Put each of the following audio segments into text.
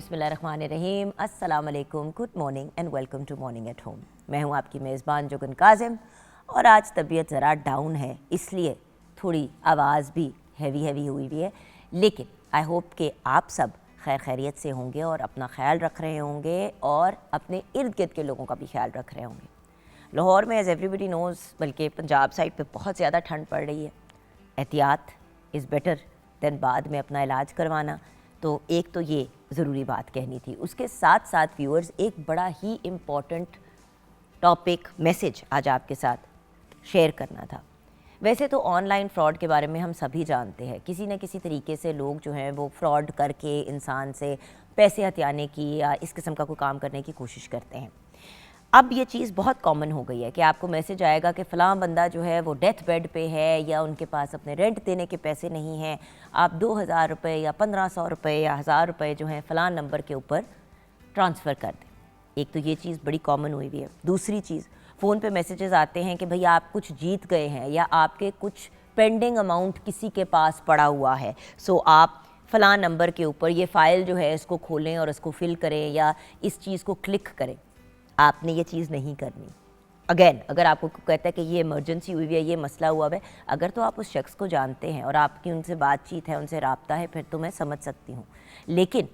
बिस्मिल्लाहिर्रहमानिर्रहीम, अस्सलाम वालेकुम, good morning and welcome to morning at home. मैं हूं आपकी मेज़बान जुगन काजिम और आज तबीयत ज़रा डाउन है, इसलिए थोड़ी आवाज़ भी हैवी हुई हुई है, लेकिन आई होप कि आप सब खैर खैरियत से होंगे और अपना ख्याल रख रहे होंगे और अपने इर्द गिर्द के लोगों का भी ख्याल रख रहे होंगे। लाहौर में एज़ एवरीबडी नोज़, बल्कि पंजाब साइड पे बहुत ज़्यादा ठंड पड़ रही है। एहतियात इज़ बेटर दैन बाद में अपना इलाज करवाना। तो एक तो ये ज़रूरी बात कहनी थी। उसके साथ साथ व्यूअर्स, एक बड़ा ही इम्पॉर्टेंट टॉपिक मैसेज आज आपके साथ शेयर करना था। वैसे तो ऑनलाइन फ़्रॉड के बारे में हम सभी जानते हैं, किसी न किसी तरीके से लोग जो हैं वो फ्रॉड करके इंसान से पैसे हथियाने की या इस किस्म का कोई काम करने की कोशिश करते हैं। अब ये चीज़ बहुत कॉमन हो गई है कि आपको मैसेज आएगा कि फ़लाँ बंदा जो है वो डेथ बेड पे है या उनके पास अपने रेंट देने के पैसे नहीं हैं, आप 2000 रुपये या 1500 रुपये या 1000 रुपये जो हैं फ़लाँ नंबर के ऊपर ट्रांसफ़र कर दें। एक तो ये चीज़ बड़ी कॉमन हुई हुई है। दूसरी चीज़, फ़ोन पे मैसेजेस आते हैं कि भाई आप कुछ जीत गए हैं या आपके कुछ पेंडिंग अमाउंट किसी के पास पड़ा हुआ है, सो आप फ़लाँ नंबर के ऊपर ये फ़ाइल जो है इसको खोलें और इसको फिल करें या इस चीज़ को क्लिक करें। आपने ये चीज़ नहीं करनी। अगेन, अगर आपको कहता है कि ये इमरजेंसी हुई है, ये मसला हुआ है, अगर तो आप उस शख्स को जानते हैं और आपकी उनसे बातचीत है, उनसे राब्ता है, फिर तो मैं समझ सकती हूँ। लेकिन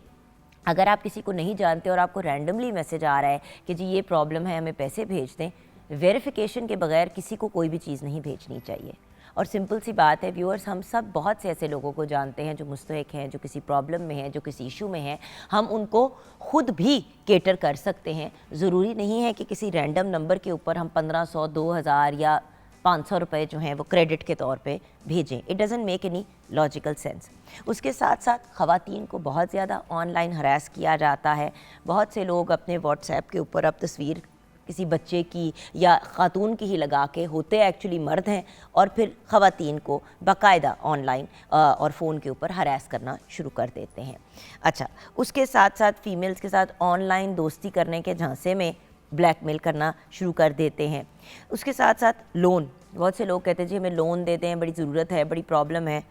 अगर आप किसी को नहीं जानते और आपको रैंडमली मैसेज आ रहा है कि जी ये प्रॉब्लम है, हमें पैसे भेज दें, वेरिफिकेशन के बगैर किसी को कोई भी चीज़ नहीं भेजनी चाहिए। और सिंपल सी बात है व्यूअर्स, हम सब बहुत से ऐसे लोगों को जानते हैं जो मुस्तहिक हैं, जो किसी प्रॉब्लम में हैं, जो किसी इशू में हैं। हम उनको खुद भी केटर कर सकते हैं। ज़रूरी नहीं है कि किसी रैंडम नंबर के ऊपर हम 1500, 2000 या 500 रुपये जो हैं वो क्रेडिट के तौर पे भेजें। It doesn't make any logical sense. उसके साथ साथ ख़वातीन को बहुत ज़्यादा ऑनलाइन हरास किया जाता है। बहुत से लोग अपने व्हाट्सएप के ऊपर अब तस्वीर किसी बच्चे की या ख़ातून की ही लगा के, होते एक्चुअली मर्द हैं, और फिर ख़वातीन को बाकायदा ऑनलाइन और फ़ोन के ऊपर हरास करना शुरू कर देते हैं। अच्छा, उसके साथ साथ फ़ीमेल्स के साथ ऑनलाइन दोस्ती करने के झांसे में ब्लैकमेल करना शुरू कर देते हैं। उसके साथ साथ लोन, बहुत से लोग कहते हैं जी हमें लोन दे दें, बड़ी ज़रूरत है, बड़ी प्रॉब्लम है।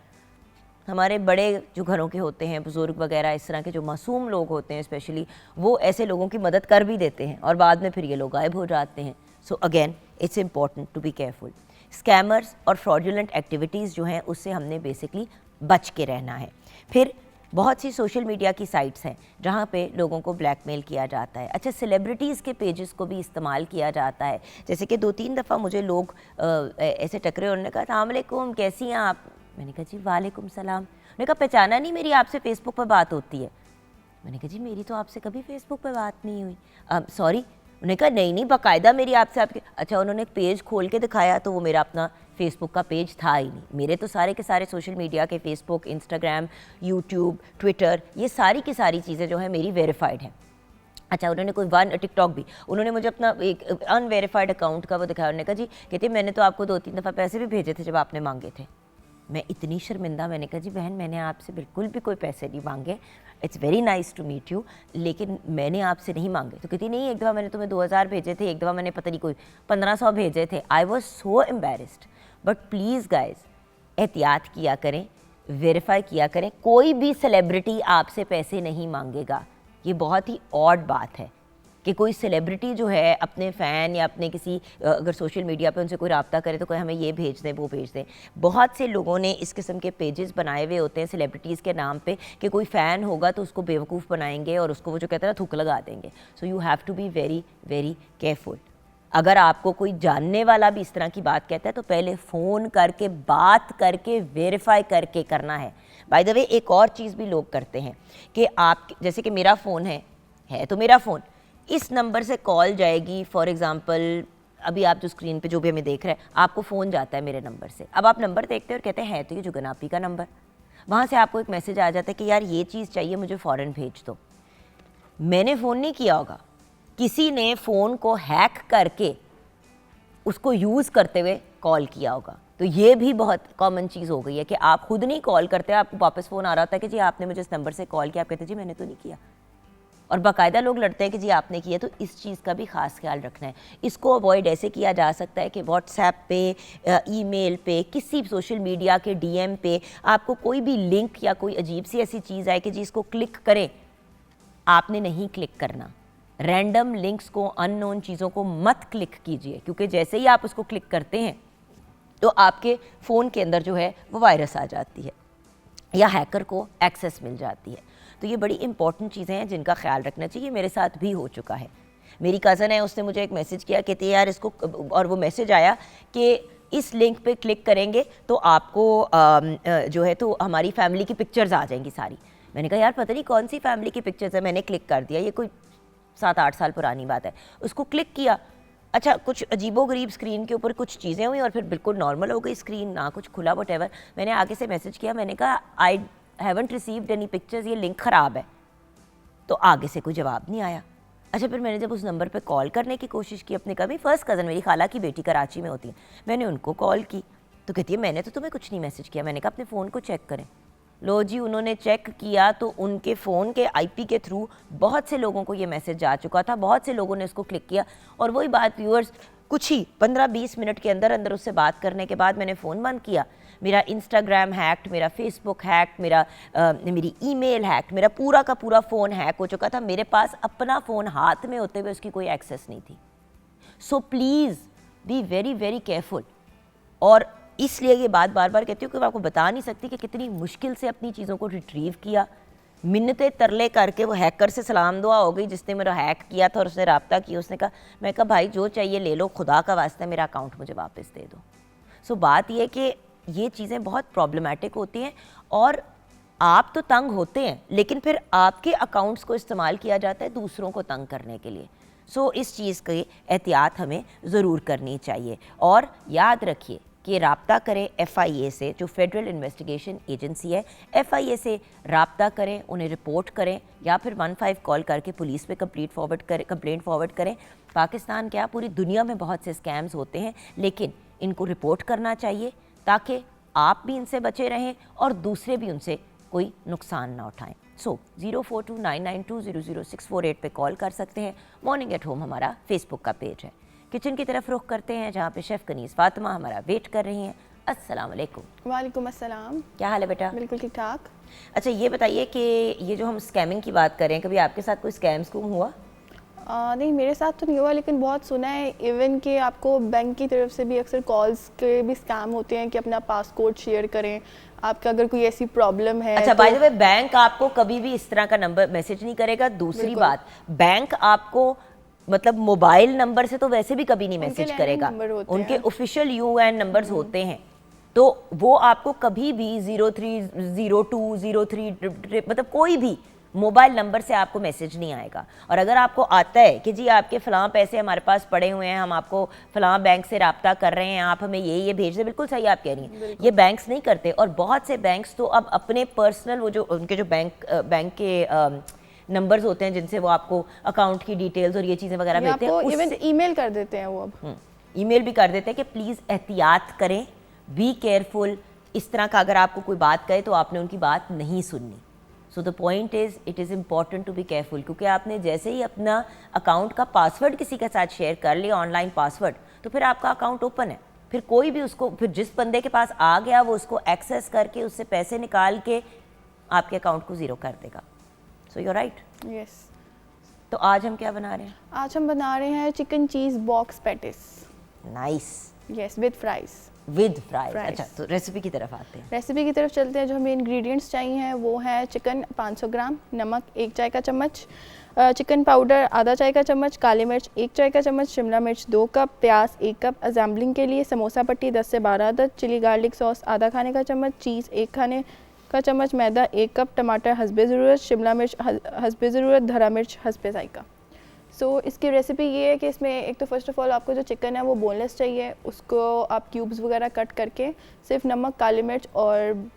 हमारे बड़े जो घरों के होते हैं, बुज़ुर्ग वगैरह, इस तरह के जो मासूम लोग होते हैं स्पेशली, वो ऐसे लोगों की मदद कर भी देते हैं और बाद में फिर ये लोग गायब हो जाते हैं। So again it's important to be careful. Scammers और फ्रॉडुलेंट एक्टिविटीज़ जो हैं उससे हमने बेसिकली बच के रहना है। फिर बहुत सी सोशल मीडिया की साइट्स हैं जहाँ पे लोगों को ब्लैकमेल किया जाता है। अच्छा, सेलिब्रिटीज़ के पेजेस को भी इस्तेमाल किया जाता है। जैसे कि 2-3 दफ़ा मुझे लोग ऐसे टकरे, उन्होंने कहा अस्सलाम वालेकुम, कैसी हैं आप? मैंने कहा जी वालेकुम सलाम। उन्होंने कहा पहचाना नहीं, मेरी आपसे फ़ेसबुक पर बात होती है। मैंने कहा जी मेरी तो आपसे कभी फ़ेसबुक पर बात नहीं हुई। सॉरी। उन्होंने कहा नहीं बाकायदा मेरी आपसे आपके। अच्छा, उन्होंने एक पेज खोल के दिखाया तो वो मेरा अपना फ़ेसबुक का पेज था ही नहीं। मेरे तो सारे के सारे सोशल मीडिया के फ़ेसबुक, इंस्टाग्राम, यूट्यूब, ट्विटर, ये सारी की सारी चीज़ें जो है मेरी वेरीफाइड हैं। अच्छा, उन्होंने कोई टिकटॉक भी, उन्होंने मुझे अपना एक अनवेरीफाइड अकाउंट का वो दिखाया। उन्होंने कहा जी, कहते मैंने तो आपको 2-3 दफ़ा पैसे भी भेजे थे जब आपने मांगे थे। मैं इतनी शर्मिंदा, मैंने कहा जी बहन मैंने आपसे बिल्कुल भी कोई पैसे नहीं मांगे, it's very nice to meet you, लेकिन मैंने आपसे नहीं मांगे। तो कहती नहीं, एक दफ़ा मैंने तुम्हें 2000 भेजे थे, एक दफ़ा मैंने पता नहीं कोई 1500 भेजे थे। I was so embarrassed. But please guys, एहतियात किया करें, वेरीफाई किया करें। कोई भी सेलिब्रिटी आपसे पैसे नहीं मांगेगा। ये बहुत ही ऑड बात है कि कोई सेलिब्रिटी जो है अपने फ़ैन या अपने किसी अगर सोशल मीडिया पे उनसे कोई रब्ता करे तो कोई हमें ये भेज दें, वो भेज दें। बहुत से लोगों ने इस किस्म के पेजेस बनाए हुए होते हैं सेलिब्रिटीज़ के नाम पे कि कोई फ़ैन होगा तो उसको बेवकूफ़ बनाएंगे और उसको वो जो कहते हैं ना थुक लगा देंगे। So you have to be very very careful. अगर आपको कोई जानने वाला भी इस तरह की बात कहता है तो पहले फ़ोन करके बात करके वेरीफाई करके करना है। बाय द वे, एक और चीज़ भी लोग करते हैं कि आप, जैसे कि मेरा फ़ोन है तो मेरा फ़ोन, इस नंबर से कॉल जाएगी। फॉर एग्ज़ाम्पल, अभी आप जो स्क्रीन पे जो भी हमें देख रहे हैं, आपको फ़ोन जाता है मेरे नंबर से। अब आप नंबर देखते हैं और कहते हैं तो ये जुगन आपी का नंबर। वहाँ से आपको एक मैसेज आ जाता है कि यार ये चीज़ चाहिए, मुझे फ़ौरन भेज दो। मैंने फ़ोन नहीं किया होगा, किसी ने फ़ोन को हैक करके उसको यूज़ करते हुए कॉल किया होगा। तो ये भी बहुत कॉमन चीज़ हो गई है कि आप खुद नहीं कॉल करते, आपको वापस फ़ोन आ रहा होता है कि जी आपने मुझे इस नंबर से कॉल किया। आप कहते हैं जी मैंने तो नहीं किया, और बाकायदा लोग लड़ते हैं कि जी आपने किया। तो इस चीज़ का भी ख़ास ख्याल रखना है। इसको अवॉइड ऐसे किया जा सकता है कि व्हाट्सएप पे, ईमेल पे, किसी सोशल मीडिया के डीएम पे आपको कोई भी लिंक या कोई अजीब सी ऐसी चीज़ आए कि जी इसको क्लिक करें आपने नहीं क्लिक करना। रैंडम लिंक्स को, अननोन चीज़ों को मत क्लिक कीजिए, क्योंकि जैसे ही आप उसको क्लिक करते हैं तो आपके फ़ोन के अंदर जो है वो वायरस आ जाती है या हैकर को एक्सेस मिल जाती है। तो ये बड़ी इंपॉर्टेंट चीज़ें हैं जिनका ख्याल रखना चाहिए। मेरे साथ भी हो चुका है। मेरी कज़न है, उसने मुझे एक मैसेज किया, कहती है यार इसको, और वो मैसेज आया कि इस लिंक पे क्लिक करेंगे तो आपको जो है तो हमारी फैमिली की पिक्चर्स आ जाएंगी सारी। मैंने कहा यार पता नहीं कौन सी फैमिली की पिक्चर्स है। मैंने क्लिक कर दिया, ये कोई 7-8 साल पुरानी बात है। उसको क्लिक किया, अच्छा कुछ अजीबोगरीब स्क्रीन के ऊपर कुछ चीज़ें हुई और फिर बिल्कुल नॉर्मल हो गई स्क्रीन, ना कुछ खुला वटेवर। मैंने आगे से मैसेज किया, मैंने कहा I haven't received any pictures, ये लिंक ख़राब है। तो आगे से कोई जवाब नहीं आया। अच्छा फिर मैंने जब उस नंबर पे कॉल करने की कोशिश की, अपने कभी फर्स्ट कज़न, मेरी खाला की बेटी कराची में होती है, मैंने उनको कॉल की तो कहती है मैंने तो तुम्हें कुछ नहीं मैसेज किया। मैंने कहा अपने फ़ोन को चेक करें। लो जी, उन्होंने चेक किया तो उनके फ़ोन के आईपी के थ्रू बहुत से लोगों को ये मैसेज जा चुका था, बहुत से लोगों ने उसको क्लिक किया। और वही बात व्यूअर्स, कुछ ही 15-20 मिनट के अंदर अंदर उससे बात करने के बाद मैंने फ़ोन बंद किया। मेरा इंस्टाग्राम हैक्ड, मेरा फेसबुक हैक्ड, मेरी ईमेल हैक्ड, मेरा पूरा का पूरा फ़ोन हैक हो चुका था। मेरे पास अपना फ़ोन हाथ में होते हुए उसकी कोई एक्सेस नहीं थी। So please be very very careful. और इसलिए ये बात बार बार कहती हूँ कि मैं आपको बता नहीं सकती कि कितनी मुश्किल से अपनी चीज़ों को रिट्रीव किया, मिन्नतें तरले करके। वो हैकर से सलाम दुआ हो गई जिसने मेरा हैक किया था और उसने रब्ता किया। उसने कहा, मैं कहा भाई जो चाहिए ले लो, खुदा का वास्ता मेरा अकाउंट मुझे वापस दे दो। सो बात यह कि ये चीज़ें बहुत प्रॉब्लमेटिक होती हैं और आप तो तंग होते हैं, लेकिन फिर आपके अकाउंट्स को इस्तेमाल किया जाता है दूसरों को तंग करने के लिए। सो इस चीज़ की एहतियात हमें ज़रूर करनी चाहिए। और याद रखिए कि राब्ता करें FIA से, जो फेडरल इन्वेस्टिगेशन एजेंसी है। FIA से राब्ता करें, उन्हें रिपोर्ट करें या फिर 15 कॉल करके पुलिस पे कंप्लेंट फॉरवर्ड करें। पाकिस्तान क्या, पूरी दुनिया में बहुत से स्कैम्स होते हैं, लेकिन इनको रिपोर्ट करना चाहिए ताकि आप भी इनसे बचे रहें और दूसरे भी उनसे कोई नुकसान ना उठाएं। सो 042992000648 पे कॉल कर सकते हैं। मॉर्निंग एट होम हमारा फेसबुक का पेज है। किचन की तरफ रुख करते हैं जहाँ पे शेफ़ कनीज़ फातिमा हमारा वेट कर रही हैं। अस्सलाम वालेकुम। वालेकुम अस्सलाम। क्या हाल है बेटा? बिल्कुल ठीक ठाक। अच्छा ये बताइए कि ये जो हम स्कैमिंग की बात कर रहे हैं, कभी आपके साथ कोई स्कैम हुआ? नहीं, मेरे साथ तो नहीं हुआ, लेकिन बहुत सुना है इवन कि आपको बैंक की तरफ से भी अक्सर कॉल्स के भी स्कैम होते हैं कि अपना पासकोड शेयर करें, आपका अगर कोई ऐसी प्रॉब्लम है। अच्छा, बाय द वे बैंक आपको कभी भी इस तरह का नंबर मैसेज नहीं करेगा। दूसरी बात, बैंक आपको मतलब मोबाइल नंबर से तो वैसे भी कभी नहीं मैसेज करेगा। उनके ऑफिशियल UN नंबर्स होते हैं, तो वो आपको कभी भी 030203 मतलब कोई भी मोबाइल नंबर से आपको मैसेज नहीं आएगा। और अगर आपको आता है कि जी आपके फ़लाँ पैसे हमारे पास पड़े हुए हैं, हम आपको फ़लाँ बैंक से राब्ता कर रहे हैं, आप हमें ये भेज दें, बिल्कुल सही आप कह रही हैं, ये बैंक्स नहीं करते। और बहुत से बैंक्स तो अब अपने पर्सनल वो जो उनके जो बैंक के नंबर्स होते हैं जिनसे वो आपको अकाउंट की डिटेल्स और ये चीज़ें वगैरह भेजते हैं, इवन ईमेल कर देते हैं वो। अब ईमेल भी कर देते हैं कि प्लीज़ एहतियात करें, बी केयरफुल। इस तरह का अगर आपको कोई बात कहे तो आपने उनकी बात नहीं सुननी। So the point is it is important to be careful, क्योंकि आपने जैसे ही अपना अकाउंट का पासवर्ड किसी के साथ शेयर कर लिया, ऑनलाइन पासवर्ड, तो फिर आपका अकाउंट ओपन है। फिर कोई भी उसको, फिर जिस बंदे के पास आ गया वो उसको एक्सेस करके उससे पैसे निकाल के आपके अकाउंट को ज़ीरो कर देगा। So you are right. Yes. तो आज हम क्या बना रहे हैं? आज हम बना रहे हैं chicken cheese box patties. Nice. Yes, with fries. With fries. अच्छा, तो रेसिपी की तरफ आते हैं। रेसिपी की तरफ चलते हैं। जो हमें इंग्रेडिएंट्स चाहिए हैं वो है चिकन 500 ग्राम, नमक 1 चाय का चम्मच, चिकन पाउडर आधा चाय का चम्मच, काली मिर्च 1 चाय का चम्मच, शिमला मिर्च 2 कप, प्याज 1 कप, असेंबलिंग के लिए समोसा पट्टी 10 से 12 अदद, चिली गार्लिक सॉस आधा खाने का चम्मच, चीज़ 1 खाने का चम्मच, मैदा 1 कप, टमाटर हस्बे ज़रूरत, शिमला मिर्च हस्बे ज़रूरत, हरा मिर्च हस्बे जायका। सो इसकी रेसिपी ये है कि इसमें एक तो फर्स्ट ऑफ ऑल आपको जो चिकन है वो बोनलेस चाहिए, उसको आप क्यूब्स वगैरह कट करके सिर्फ नमक, काली मिर्च और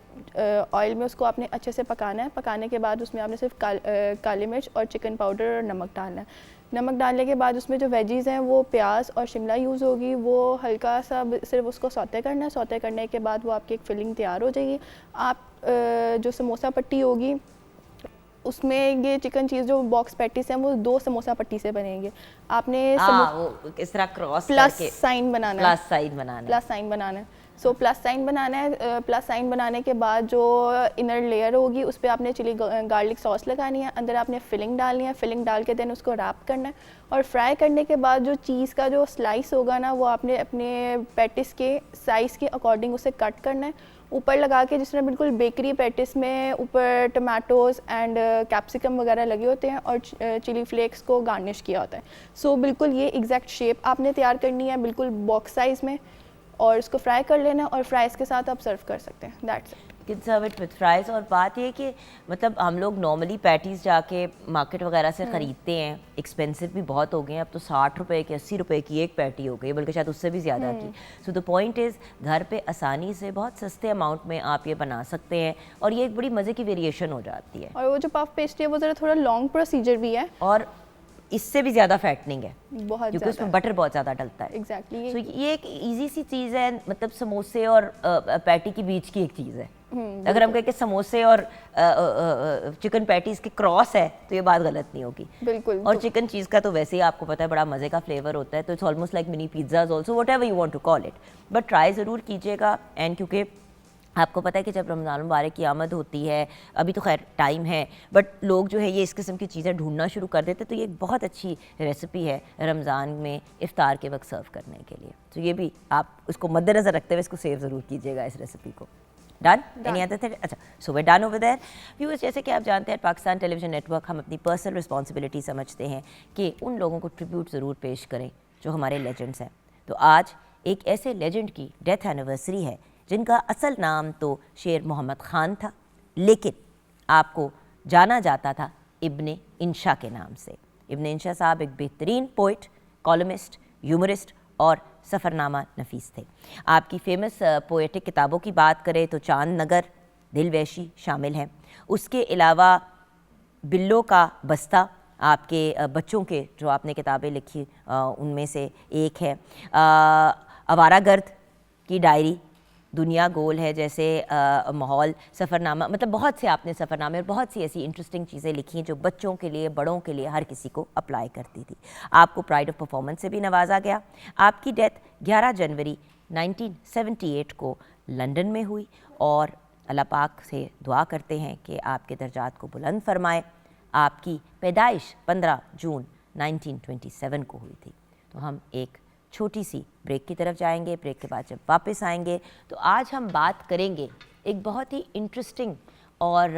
ऑयल में उसको आपने अच्छे से पकाना है। पकाने के बाद उसमें आपने सिर्फ काली मिर्च और चिकन पाउडर और नमक डालना है। नमक डालने के बाद उसमें जो वेजीज़ हैं वो प्याज और शिमला यूज़ होगी, वो हल्का सा सिर्फ उसको सौते करना है। सौते करने के बाद वो आपकी एक फिलिंग तैयार हो जाएगी। आप जो समोसा पट्टी होगी उसमें ये चिकन चीज़ जो बॉक्स पैटीज हैं वो 2 समोसा पट्टी से बनेंगे। आपने वो इस तरह क्रॉस प्लस साइन बनाना है। प्लस साइन बनाना है। सो प्लस साइन बनाना है। प्लस साइन बनाने के बाद जो इनर लेयर होगी उस पर आपने चिली गार्लिक सॉस लगानी है, अंदर आपने फिलिंग डालनी है, फिलिंग डाल के देन उसको रैप करना है और फ्राई करने के बाद जो चीज़ का जो स्लाइस होगा ना वो आपने अपने पैटिस के साइज़ के अकॉर्डिंग उसे कट करना है, ऊपर लगा के, जिसमें बिल्कुल बेकरी पैटिस में ऊपर टमाटोज़ एंड कैप्सिकम वगैरह लगे होते हैं और चिली फ्लेक्स को गार्निश किया होता है। सो बिल्कुल ये एग्जैक्ट शेप आपने तैयार करनी है बिल्कुल बॉक्स साइज़ में और इसको फ्राई कर लेना और फ्राइज़ के साथ आप सर्व कर सकते हैं। That's it. Kid serve it with fries. और बात ये है कि मतलब हम लोग नॉर्मली पैटीज़ जाके मार्केट वगैरह से ख़रीदते हैं, एक्सपेंसिव भी बहुत हो गए हैं, अब तो 60 रुपए की 80 रुपए की एक पैटी हो गई, बल्कि शायद उससे भी ज़्यादा की। सो द पॉइंट इज़ घर पे आसानी से बहुत सस्ते अमाउंट में आप ये बना सकते हैं और ये एक बड़ी मज़े की वेरिएशन हो जाती है। और वो जो पफ पेस्ट्री है वो ज़रा थोड़ा लॉन्ग प्रोसीजर भी है और इससे भी ज़्यादा फैटनिंग है बहुत, क्योंकि उसमें बटर बहुत ज़्यादा डलता है। एग्जैक्टली। सो ये एक इजी सी चीज़ है, मतलब समोसे और पैटी के बीच की एक चीज़ है। अगर हम कहें कि समोसे और चिकन पैटीज़ के क्रॉस है तो ये बात गलत नहीं होगी। बिल्कुल। और चिकन चीज़ का तो वैसे ही आपको पता है बड़ा मज़े का फ्लेवर होता है, तो it's almost like mini pizzas also, whatever you want to call it, but try ज़रूर कीजिएगा। एंड क्योंकि आपको पता है कि जब रमज़ान मुबारक की आमद होती है, अभी तो खैर टाइम है, बट लोग जो है ये इस किस्म की चीज़ें ढूंढना शुरू कर देते, तो ये एक बहुत अच्छी रेसिपी है रमज़ान में इफ्तार के वक्त सर्व करने के लिए। तो ये भी आप उसको मद्देनज़र रखते हुए इसको सेव ज़रूर कीजिएगा, इस रेसिपी को। डन? Any other thing? अच्छा, सो वे डन ओवर देयर। व्यूअर्स, जैसे कि आप जानते हैं पाकिस्तान टेलीविज़न नेटवर्क, हम अपनी पर्सनल रिस्पॉन्सिबिलिटी समझते हैं कि उन लोगों को ट्रिब्यूट ज़रूर पेश करें जो हमारे लेजेंड्स हैं। तो आज एक ऐसे लेजेंड की डेथ एनिवर्सरी है जिनका असल नाम तो शेर मोहम्मद ख़ान था, लेकिन आपको जाना जाता था इब्ने इंशा के नाम से। इब्ने इंशा साहब एक बेहतरीन पोइट, कॉलमिस्ट, ह्यूमरिस्ट और सफ़रनामा नफीस थे। आपकी फेमस पोएटिक किताबों की बात करें तो चांद नगर, दिल वैशी शामिल हैं। उसके अलावा बिल्लों का बस्ता आपके बच्चों के जो आपने किताबें लिखी उनमें से एक है। आवारागर्द की डायरी, दुनिया गोल है जैसे माहौल, सफ़रनामा, मतलब बहुत से आपने सफ़रनामे और बहुत सी ऐसी इंटरेस्टिंग चीज़ें लिखी हैं जो बच्चों के लिए, बड़ों के लिए, हर किसी को अप्लाई करती थी। आपको प्राइड ऑफ परफॉर्मेंस से भी नवाजा गया। आपकी डेथ 11 जनवरी 1978 को लंदन में हुई और अल्लाह पाक से दुआ करते हैं कि आपके दर्जात को बुलंद फरमाए। आपकी पैदाइश 15 जून 1927 को हुई थी। तो हम एक छोटी सी ब्रेक की तरफ जाएंगे। ब्रेक के बाद जब वापस आएंगे तो आज हम बात करेंगे एक बहुत ही इंटरेस्टिंग और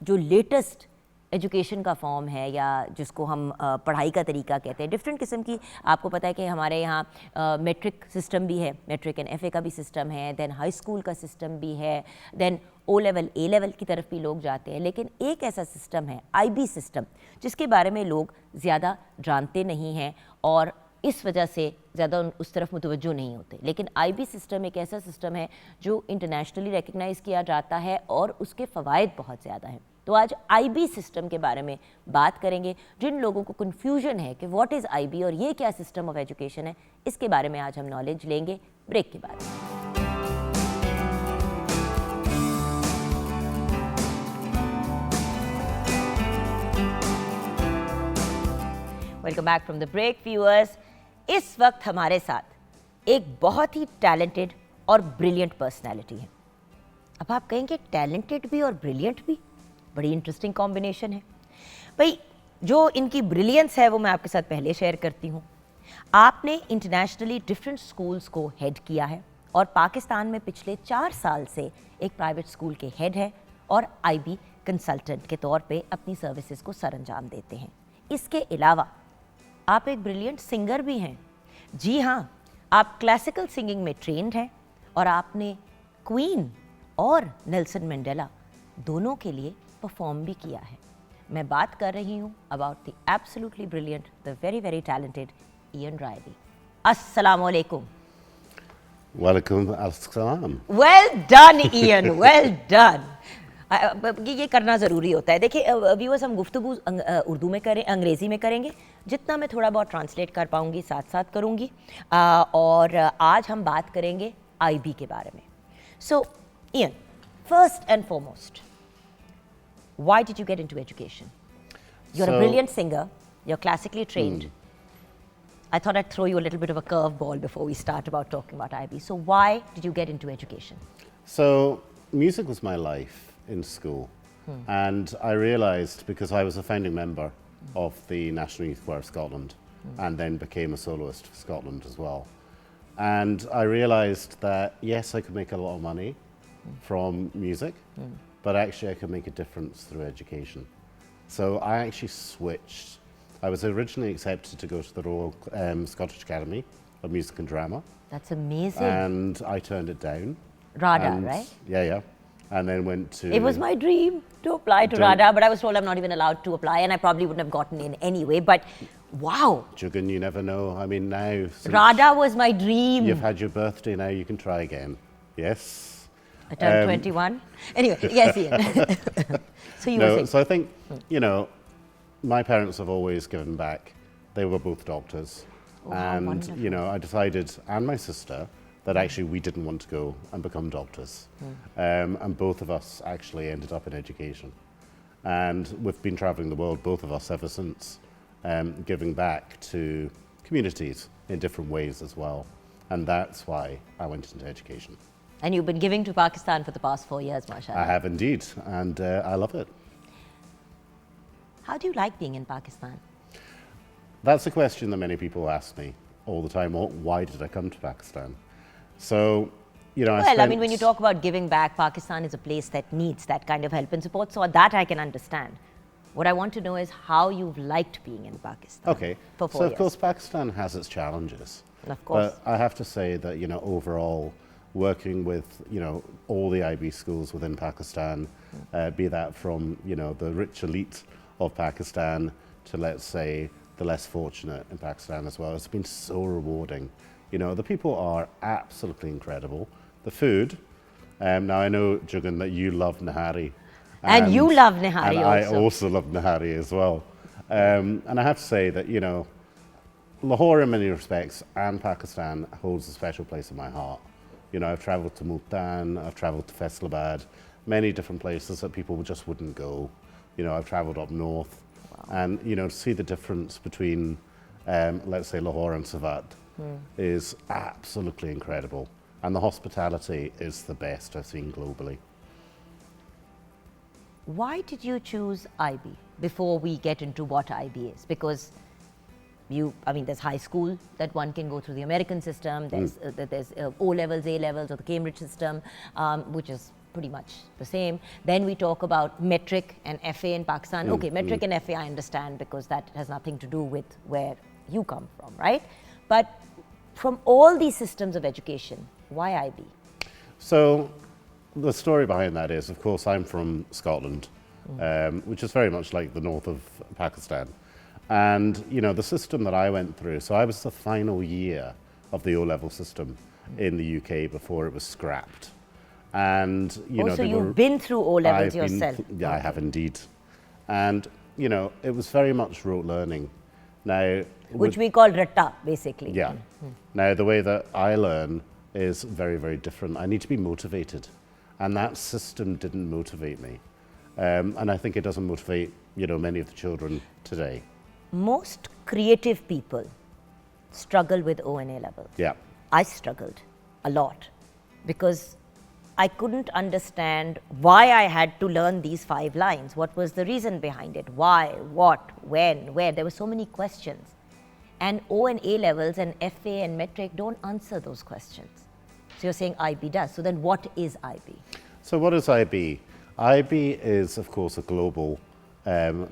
जो लेटेस्ट एजुकेशन का फॉर्म है या जिसको हम पढ़ाई का तरीका कहते हैं, डिफरेंट किस्म की। आपको पता है कि हमारे यहाँ मेट्रिक सिस्टम भी है, मेट्रिक एंड एफ़ए का भी सिस्टम है, देन हाई स्कूल का सिस्टम भी है, देन ओ लेवल, ए लेवल की तरफ भी लोग जाते हैं। लेकिन एक ऐसा सिस्टम है IB सिस्टम, जिसके बारे में लोग ज़्यादा जानते नहीं हैं और इस वजह से ज़्यादा उस तरफ मुतवज्जो नहीं होते। लेकिन IB सिस्टम एक ऐसा सिस्टम है जो इंटरनेशनली रिकग्नाइज़ किया जाता है और उसके फ़वाइद बहुत ज़्यादा हैं। तो आज IB सिस्टम के बारे में बात करेंगे। जिन लोगों को कन्फ्यूजन है कि व्हाट इज़ IB और ये क्या सिस्टम ऑफ एजुकेशन है, इसके बारे में आज हम नॉलेज लेंगे ब्रेक के बाद। Welcome back from the break viewers. इस वक्त हमारे साथ एक बहुत ही टैलेंटेड और ब्रिलियंट पर्सनैलिटी है। अब आप कहेंगे टैलेंटेड भी और ब्रिलियंट भी, बड़ी इंटरेस्टिंग कॉम्बिनेशन है भाई। जो इनकी ब्रिलियंस है वो मैं आपके साथ पहले शेयर करती हूँ। आपने इंटरनेशनली डिफरेंट स्कूल्स को हेड किया है और पाकिस्तान में पिछले 4 साल से एक प्राइवेट स्कूल के हेड है और IB कंसल्टेंट के तौर पे अपनी सर्विसेज को सरअंजाम देते हैं। इसके अलावा आप एक ब्रिलियंट सिंगर भी हैं। जी हाँ, आप क्लासिकल सिंगिंग में ट्रेंड हैं और आपने क्वीन और नेल्सन मंडेला दोनों के लिए परफॉर्म भी किया है। मैं बात कर रही हूँ about the absolutely brilliant, the very very talented Ian Riley. अस्सलाम वालेकुम। वालेकुम अस्सलाम। Well done Ian, well done. ये करना ज़रूरी होता है। देखिए व्यूअर्स, हम गुफ्तगू उर्दू में करें, अंग्रेज़ी में करेंगे, जितना मैं थोड़ा बहुत ट्रांसलेट कर पाऊँगी साथ साथ करूँगी। और आज हम बात करेंगे IB के बारे में। So Ian, first and foremost, why did you get into education? You're a brilliant singer, you're classically trained. I thought I'd throw you a little bit of a curveball before we start about talking about IB. So why did you get into education? So, music was my life in school. And I realised, because I was a founding member of the National Youth Choir of Scotland, and then became a soloist for Scotland as well. And I realised that, yes, I could make a lot of money from music, but actually I could make a difference through education. So I actually switched. I was originally accepted to go to the Royal Scottish Academy of Music and Drama, That's amazing. and I turned it down. RADA, And- right? Yeah. And then went to... It was my dream to apply to Don't- RADA, but I was told I'm not even allowed to apply, and I probably wouldn't have gotten in anyway. But wow, Jugan, you never know. I mean, now... since RADA was my dream. You've had your birthday, now you can try again. Yes? I turned 21. Anyway, yes, Ian. So you were No, saying. so I think, you know, my parents have always given back. They were both doctors. how And, wonderful. you know, I decided, and my sister, that actually we didn't want to go and become doctors. And both of us actually ended up in education. And we've been traveling the world, both of us, ever since, giving back to communities in different ways as well. And that's why I went into education. And you've been giving to Pakistan for the past 4 years, mashallah. I have indeed, and I love it. How do you like being in Pakistan? That's a question that many people ask me all the time. Why did I come to Pakistan? So, you know, Well, I mean, when you talk about giving back, Pakistan is a place that needs that kind of help and support. So that I can understand. What I want to know is how you've liked being in Pakistan. Okay, For 4 so years. of course Pakistan has its challenges. Of course. But I have to say that, you know, overall, working with, you know, all the IB schools within Pakistan, be that from, you know, the rich elite of Pakistan to, let's say, the less fortunate in Pakistan as well, it's been so rewarding. You know, the people are absolutely incredible. The food, now I know, Jugan, that you love nahari. And you love nihari and I also. also love nahari as well. And I have to say that, you know, Lahore in many respects and Pakistan holds a special place in my heart. You know, I've travelled to Multan, I've travelled to Faisalabad, many different places that people just wouldn't go. You know, I've travelled up north. And, you know, to see the difference between, let's say, Lahore and Savat is absolutely incredible. And the hospitality is the best I've seen globally. Why did you choose IB before we get into what IB is? Because there's high school that one can go through the American system, there's O levels, A levels, or the Cambridge system, which is pretty much the same. Then we talk about metric and FA in Pakistan. Okay, metric and FA I understand because that has nothing to do with where you come from, right? But from all these systems of education, why IB? So the story behind that is, of course, I'm from Scotland, which is very much like the north of Pakistan. And, you know, the system that I went through, so I was the final year of the O-level system in the UK before it was scrapped. And, you know, So they you've were- been through O levels I've been yourself. yeah, I have indeed. And, you know, it was very much rote learning. Now, Which we call ratta, basically. yeah. Now, the way that I learn is very, very different. I need to be motivated. And that system didn't motivate me. And I think it doesn't motivate, you know, many of the children today. Most creative people struggle with O and A levels. Yeah. I struggled a lot because I couldn't understand why I had to learn these 5 lines. What was the reason behind it? Why, what, when, where? There were so many questions. And O and A levels and FA and metric don't answer those questions. So you're saying IB does. So then what is IB? So what is IB? IB is, of course, a global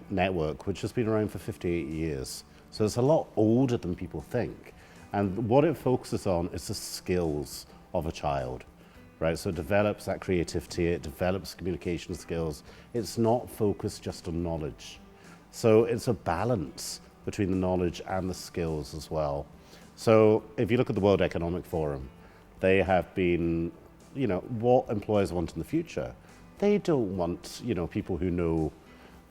network which has been around for 58 years. So it's a lot older than people think. And what it focuses on is the skills of a child, right? So it develops that creativity, it develops communication skills. It's not focused just on knowledge. So it's a balance between the knowledge and the skills as well. So if you look at the World Economic Forum, they have been, you know, what employers want in the future. They don't want, you know, people who know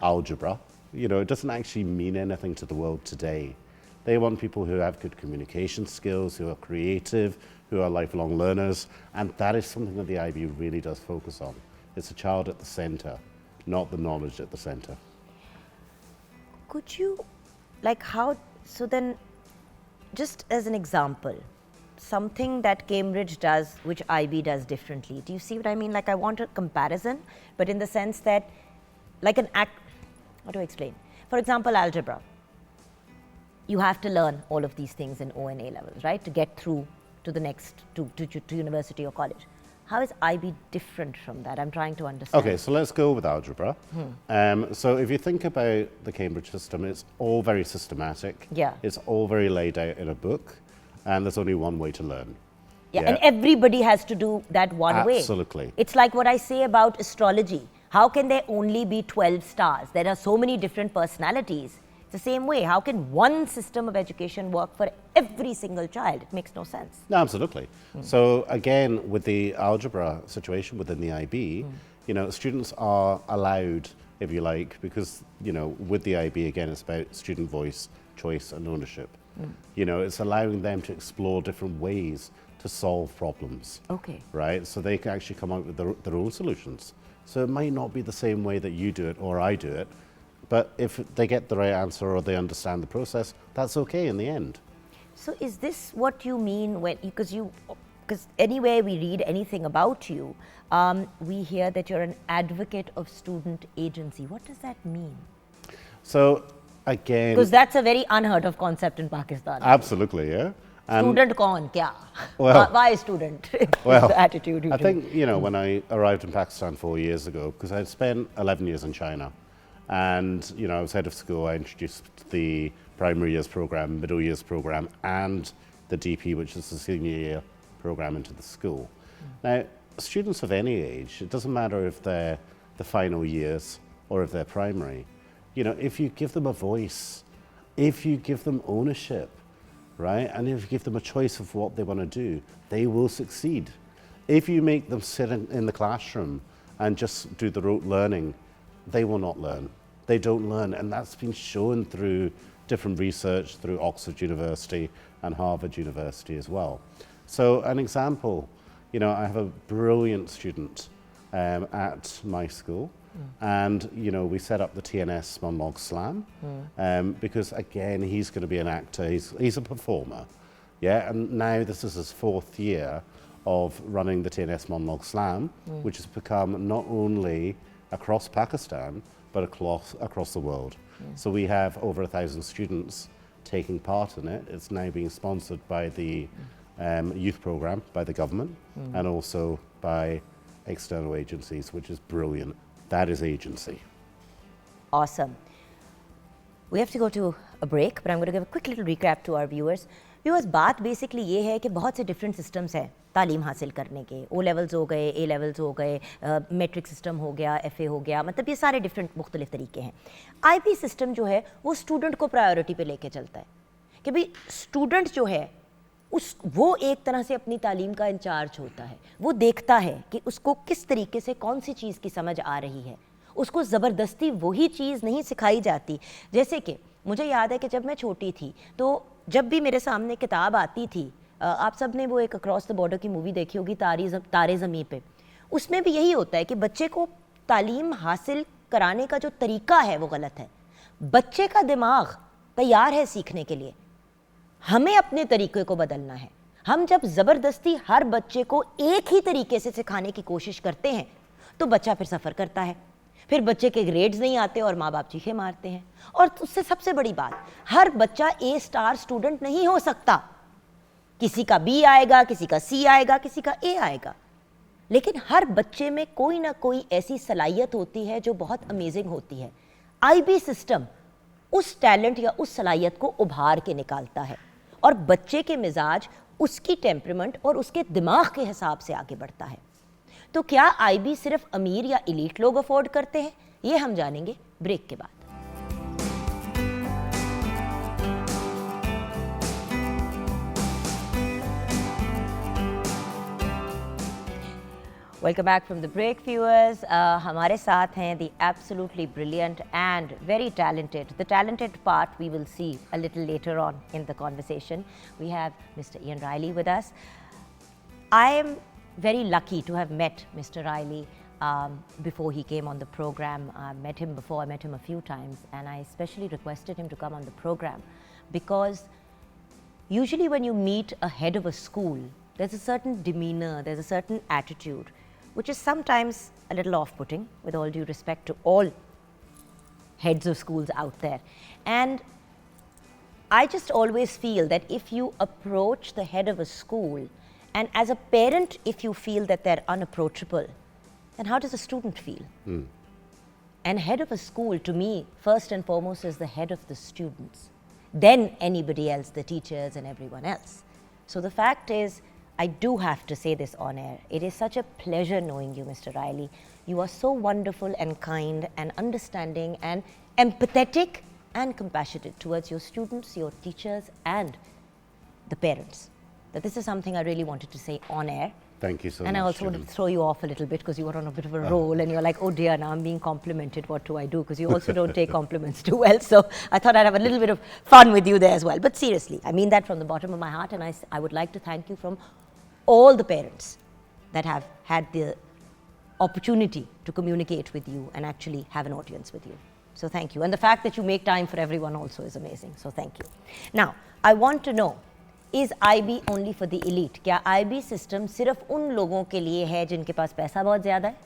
algebra. You know, it doesn't actually mean anything to the world today. They want people who have good communication skills, who are creative, who are lifelong learners, and that is something that the IB really does focus on. It's a child at the center, not the knowledge at the center. Could you, like how, so then just as an example, something that Cambridge does which IB does differently. Do you see what I mean? Like, I want a comparison, but in the sense that, like how do I explain? For example, algebra. You have to learn all of these things in O and A levels, right, to get through to the next, to university or college. How is IB different from that? I'm trying to understand. Okay, so let's go with algebra. So if you think about the Cambridge system, it's all very systematic. Yeah. It's all very laid out in a book, and there's only one way to learn. Yeah, and everybody has to do that one way. Absolutely. It's like what I say about astrology. How can there only be 12 stars? There are so many different personalities. It's the same way. How can one system of education work for every single child? It makes no sense. No, absolutely. So again, with the algebra situation within the IB, you know, students are allowed, if you like, because, you know, with the IB, again, it's about student voice, choice and ownership. You know, it's allowing them to explore different ways to solve problems. Okay. Right? So they can actually come up with their own solutions. So it might not be the same way that you do it or I do it, but if they get the right answer or they understand the process, that's okay in the end. So is this what you mean when, because anywhere we read anything about you, we hear that you're an advocate of student agency. What does that mean? So again, Because that's a very unheard of concept in Pakistan. absolutely, yeah. And Student kaun, kya? Well- Why student? well, the attitude. I think, you know, when I arrived in Pakistan 4 years ago, because I'd spent 11 years in China, and, you know, I was head of school, I introduced the primary years program, middle years program, and the DP, which is the senior year program into the school. Now, students of any age, it doesn't matter if they're the final years or if they're primary, you know, if you give them a voice, if you give them ownership, right, and if you give them a choice of what they want to do, they will succeed. If you make them sit in the classroom and just do the rote learning, they will not learn. They don't learn, and that's been shown through different research, through Oxford University and Harvard University as well. So an example, you know, I have a brilliant student at my school, and, you know, we set up the TNS Monologue Slam because, again, he's going to be an actor, he's a performer, yeah, and now this is his 4th year of running the TNS Monologue Slam, which has become not only across Pakistan, but across the world. So we have over 1,000 students taking part in it. It's now being sponsored by the youth program, by the government, and also by external agencies, which is brilliant. That is agency. Awesome. We have to go to a break, but I'm going to give a quick little recap to our viewers. Viewers, बात basically ये है कि बहुत से different systems हैं तालीम हासिल करने के. ओ लेवल्स हो गए, ए लेवल्स हो गए, मेट्रिक सिस्टम हो गया, एफ ए हो गया, मतलब ये सारे डिफरेंट मुख्तलिफ तरीके हैं. IB सिस्टम जो है वो स्टूडेंट को प्रायोरिटी पे लेके चलता है कि भाई स्टूडेंट जो है वो एक तरह से अपनी तालीम का इंचार्ज होता है. वो देखता है कि उसको किस तरीके से कौन सी चीज़ की समझ आ रही है. उसको ज़बरदस्ती वही चीज़ नहीं सिखाई जाती. जैसे कि मुझे याद है कि जब मैं छोटी थी तो जब भी मेरे सामने किताब आती थी, आप सब ने वो एक अक्रॉस द बॉर्डर की मूवी देखी होगी, तारे ज़मीं पे, उसमें भी यही होता है कि बच्चे को तालीम हासिल कराने का जो तरीका है वो गलत है. बच्चे का दिमाग तैयार है सीखने के लिए, हमें अपने तरीके को बदलना है. हम जब ज़बरदस्ती हर बच्चे को एक ही तरीके से सिखाने की कोशिश करते हैं तो बच्चा फिर सफ़र करता है, फिर बच्चे के ग्रेड्स नहीं आते और माँ बाप चीखे मारते हैं. और उससे सबसे बड़ी बात, हर बच्चा A स्टार स्टूडेंट नहीं हो सकता. किसी का B आएगा, किसी का C आएगा, किसी का A आएगा, लेकिन हर बच्चे में कोई ना कोई ऐसी सलाहियत होती है जो बहुत अमेजिंग होती है. IB सिस्टम उस टैलेंट या उस सलाहियत को उभार के निकालता है और बच्चे के मिजाज, उसकी टेम्परामेंट और उसके दिमाग के हिसाब से आगे बढ़ता है. तो क्या IB सिर्फ अमीर या इलीट लोग अफोर्ड करते हैं? ये हम जानेंगे ब्रेक के बाद. Welcome back from the break, viewers. हमारे साथ हैं the absolutely brilliant and very talented. The talented part we will see a little later on in the conversation. We have Mr. Ian Riley with us. I am very lucky to have met Mr. Riley before he came on the program. I met him before, I met him a few times, and I especially requested him to come on the program because usually when you meet a head of a school, there's a certain demeanor, there's a certain attitude, which is sometimes a little off-putting, with all due respect to all heads of schools out there. And I just always feel that if you approach the head of a school, and as a parent, if you feel that they're unapproachable, then how does a student feel? And head of a school, to me, first and foremost, is the head of the students, then anybody else, the teachers and everyone else. So the fact is, I do have to say this on air. It is such a pleasure knowing you, Mr. Riley. You are so wonderful and kind and understanding and empathetic and compassionate towards your students, your teachers, and the parents. That this is something I really wanted to say on air. Thank you so much. And I also wanted to throw you off a little bit because you were on a bit of a roll and you're like, oh dear, now I'm being complimented. What do I do? Because you also don't take compliments too well. So I thought I'd have a little bit of fun with you there as well. But seriously, I mean that from the bottom of my heart. And I would like to thank you from all the parents that have had the opportunity to communicate with you and actually have an audience with you. So thank you. And the fact that you make time for everyone also is amazing. So thank you. Now, I want to know, is IB only for the elite? क्या IB system सिर्फ उन लोगों के लिए है जिनके पास पैसा बहुत ज़्यादा है?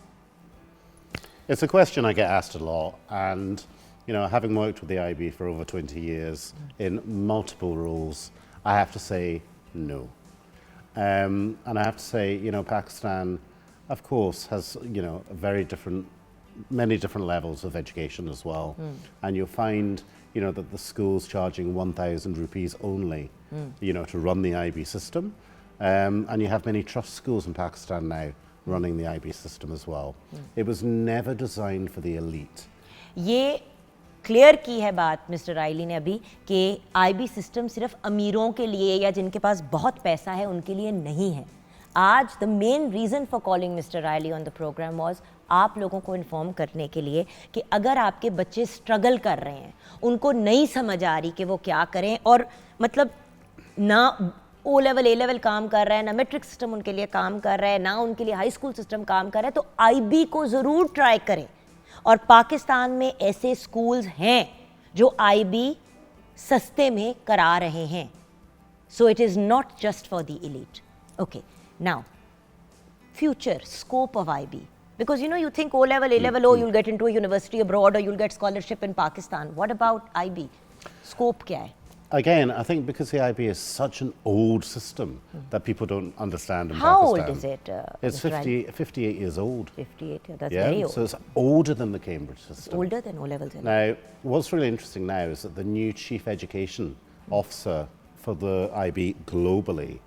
It's a question I get asked a lot, and having worked with the IB for over 20 years in multiple roles, I have to say no. And I have to say, Pakistan, of course, has many different levels of education as well, and you'll find that the school's charging 1,000 rupees only, to run the IB system. And you have many trust schools in Pakistan now running the IB system as well. It was never designed for the elite. ये clear की है बात mister Riley ने अभी कि IB system सिर्फ अमीरों के लिए या जिनके पास बहुत पैसा है उनके लिए नहीं है. आज the main reason for calling mister Riley on the programme was आप लोगों को इन्फॉर्म करने के लिए कि अगर आपके बच्चे स्ट्रगल कर रहे हैं, उनको नहीं समझ आ रही कि वो क्या करें, और मतलब ना ओ लेवल ए लेवल काम कर रहा है, ना मेट्रिक सिस्टम उनके लिए काम कर रहा है, ना उनके लिए हाई स्कूल सिस्टम काम कर रहा है, तो IB को ज़रूर ट्राई करें. और पाकिस्तान में ऐसे स्कूल्स हैं जो IB सस्ते में करा रहे हैं. So it is not just for the elite. Okay, now future scope of IB, because you think O level, A level, oh, you'll get into a university abroad or you'll get scholarship in Pakistan. What about IB? Scope kya hai? Again, I think because the IB is such an old system that people don't understand in How Pakistan. old is it? It's 58 years old. 58, yeah, that's Yeah, very old. so it's older than the Cambridge system. Older than O levels. Now, what's really interesting now is that the new chief education officer for the IB globally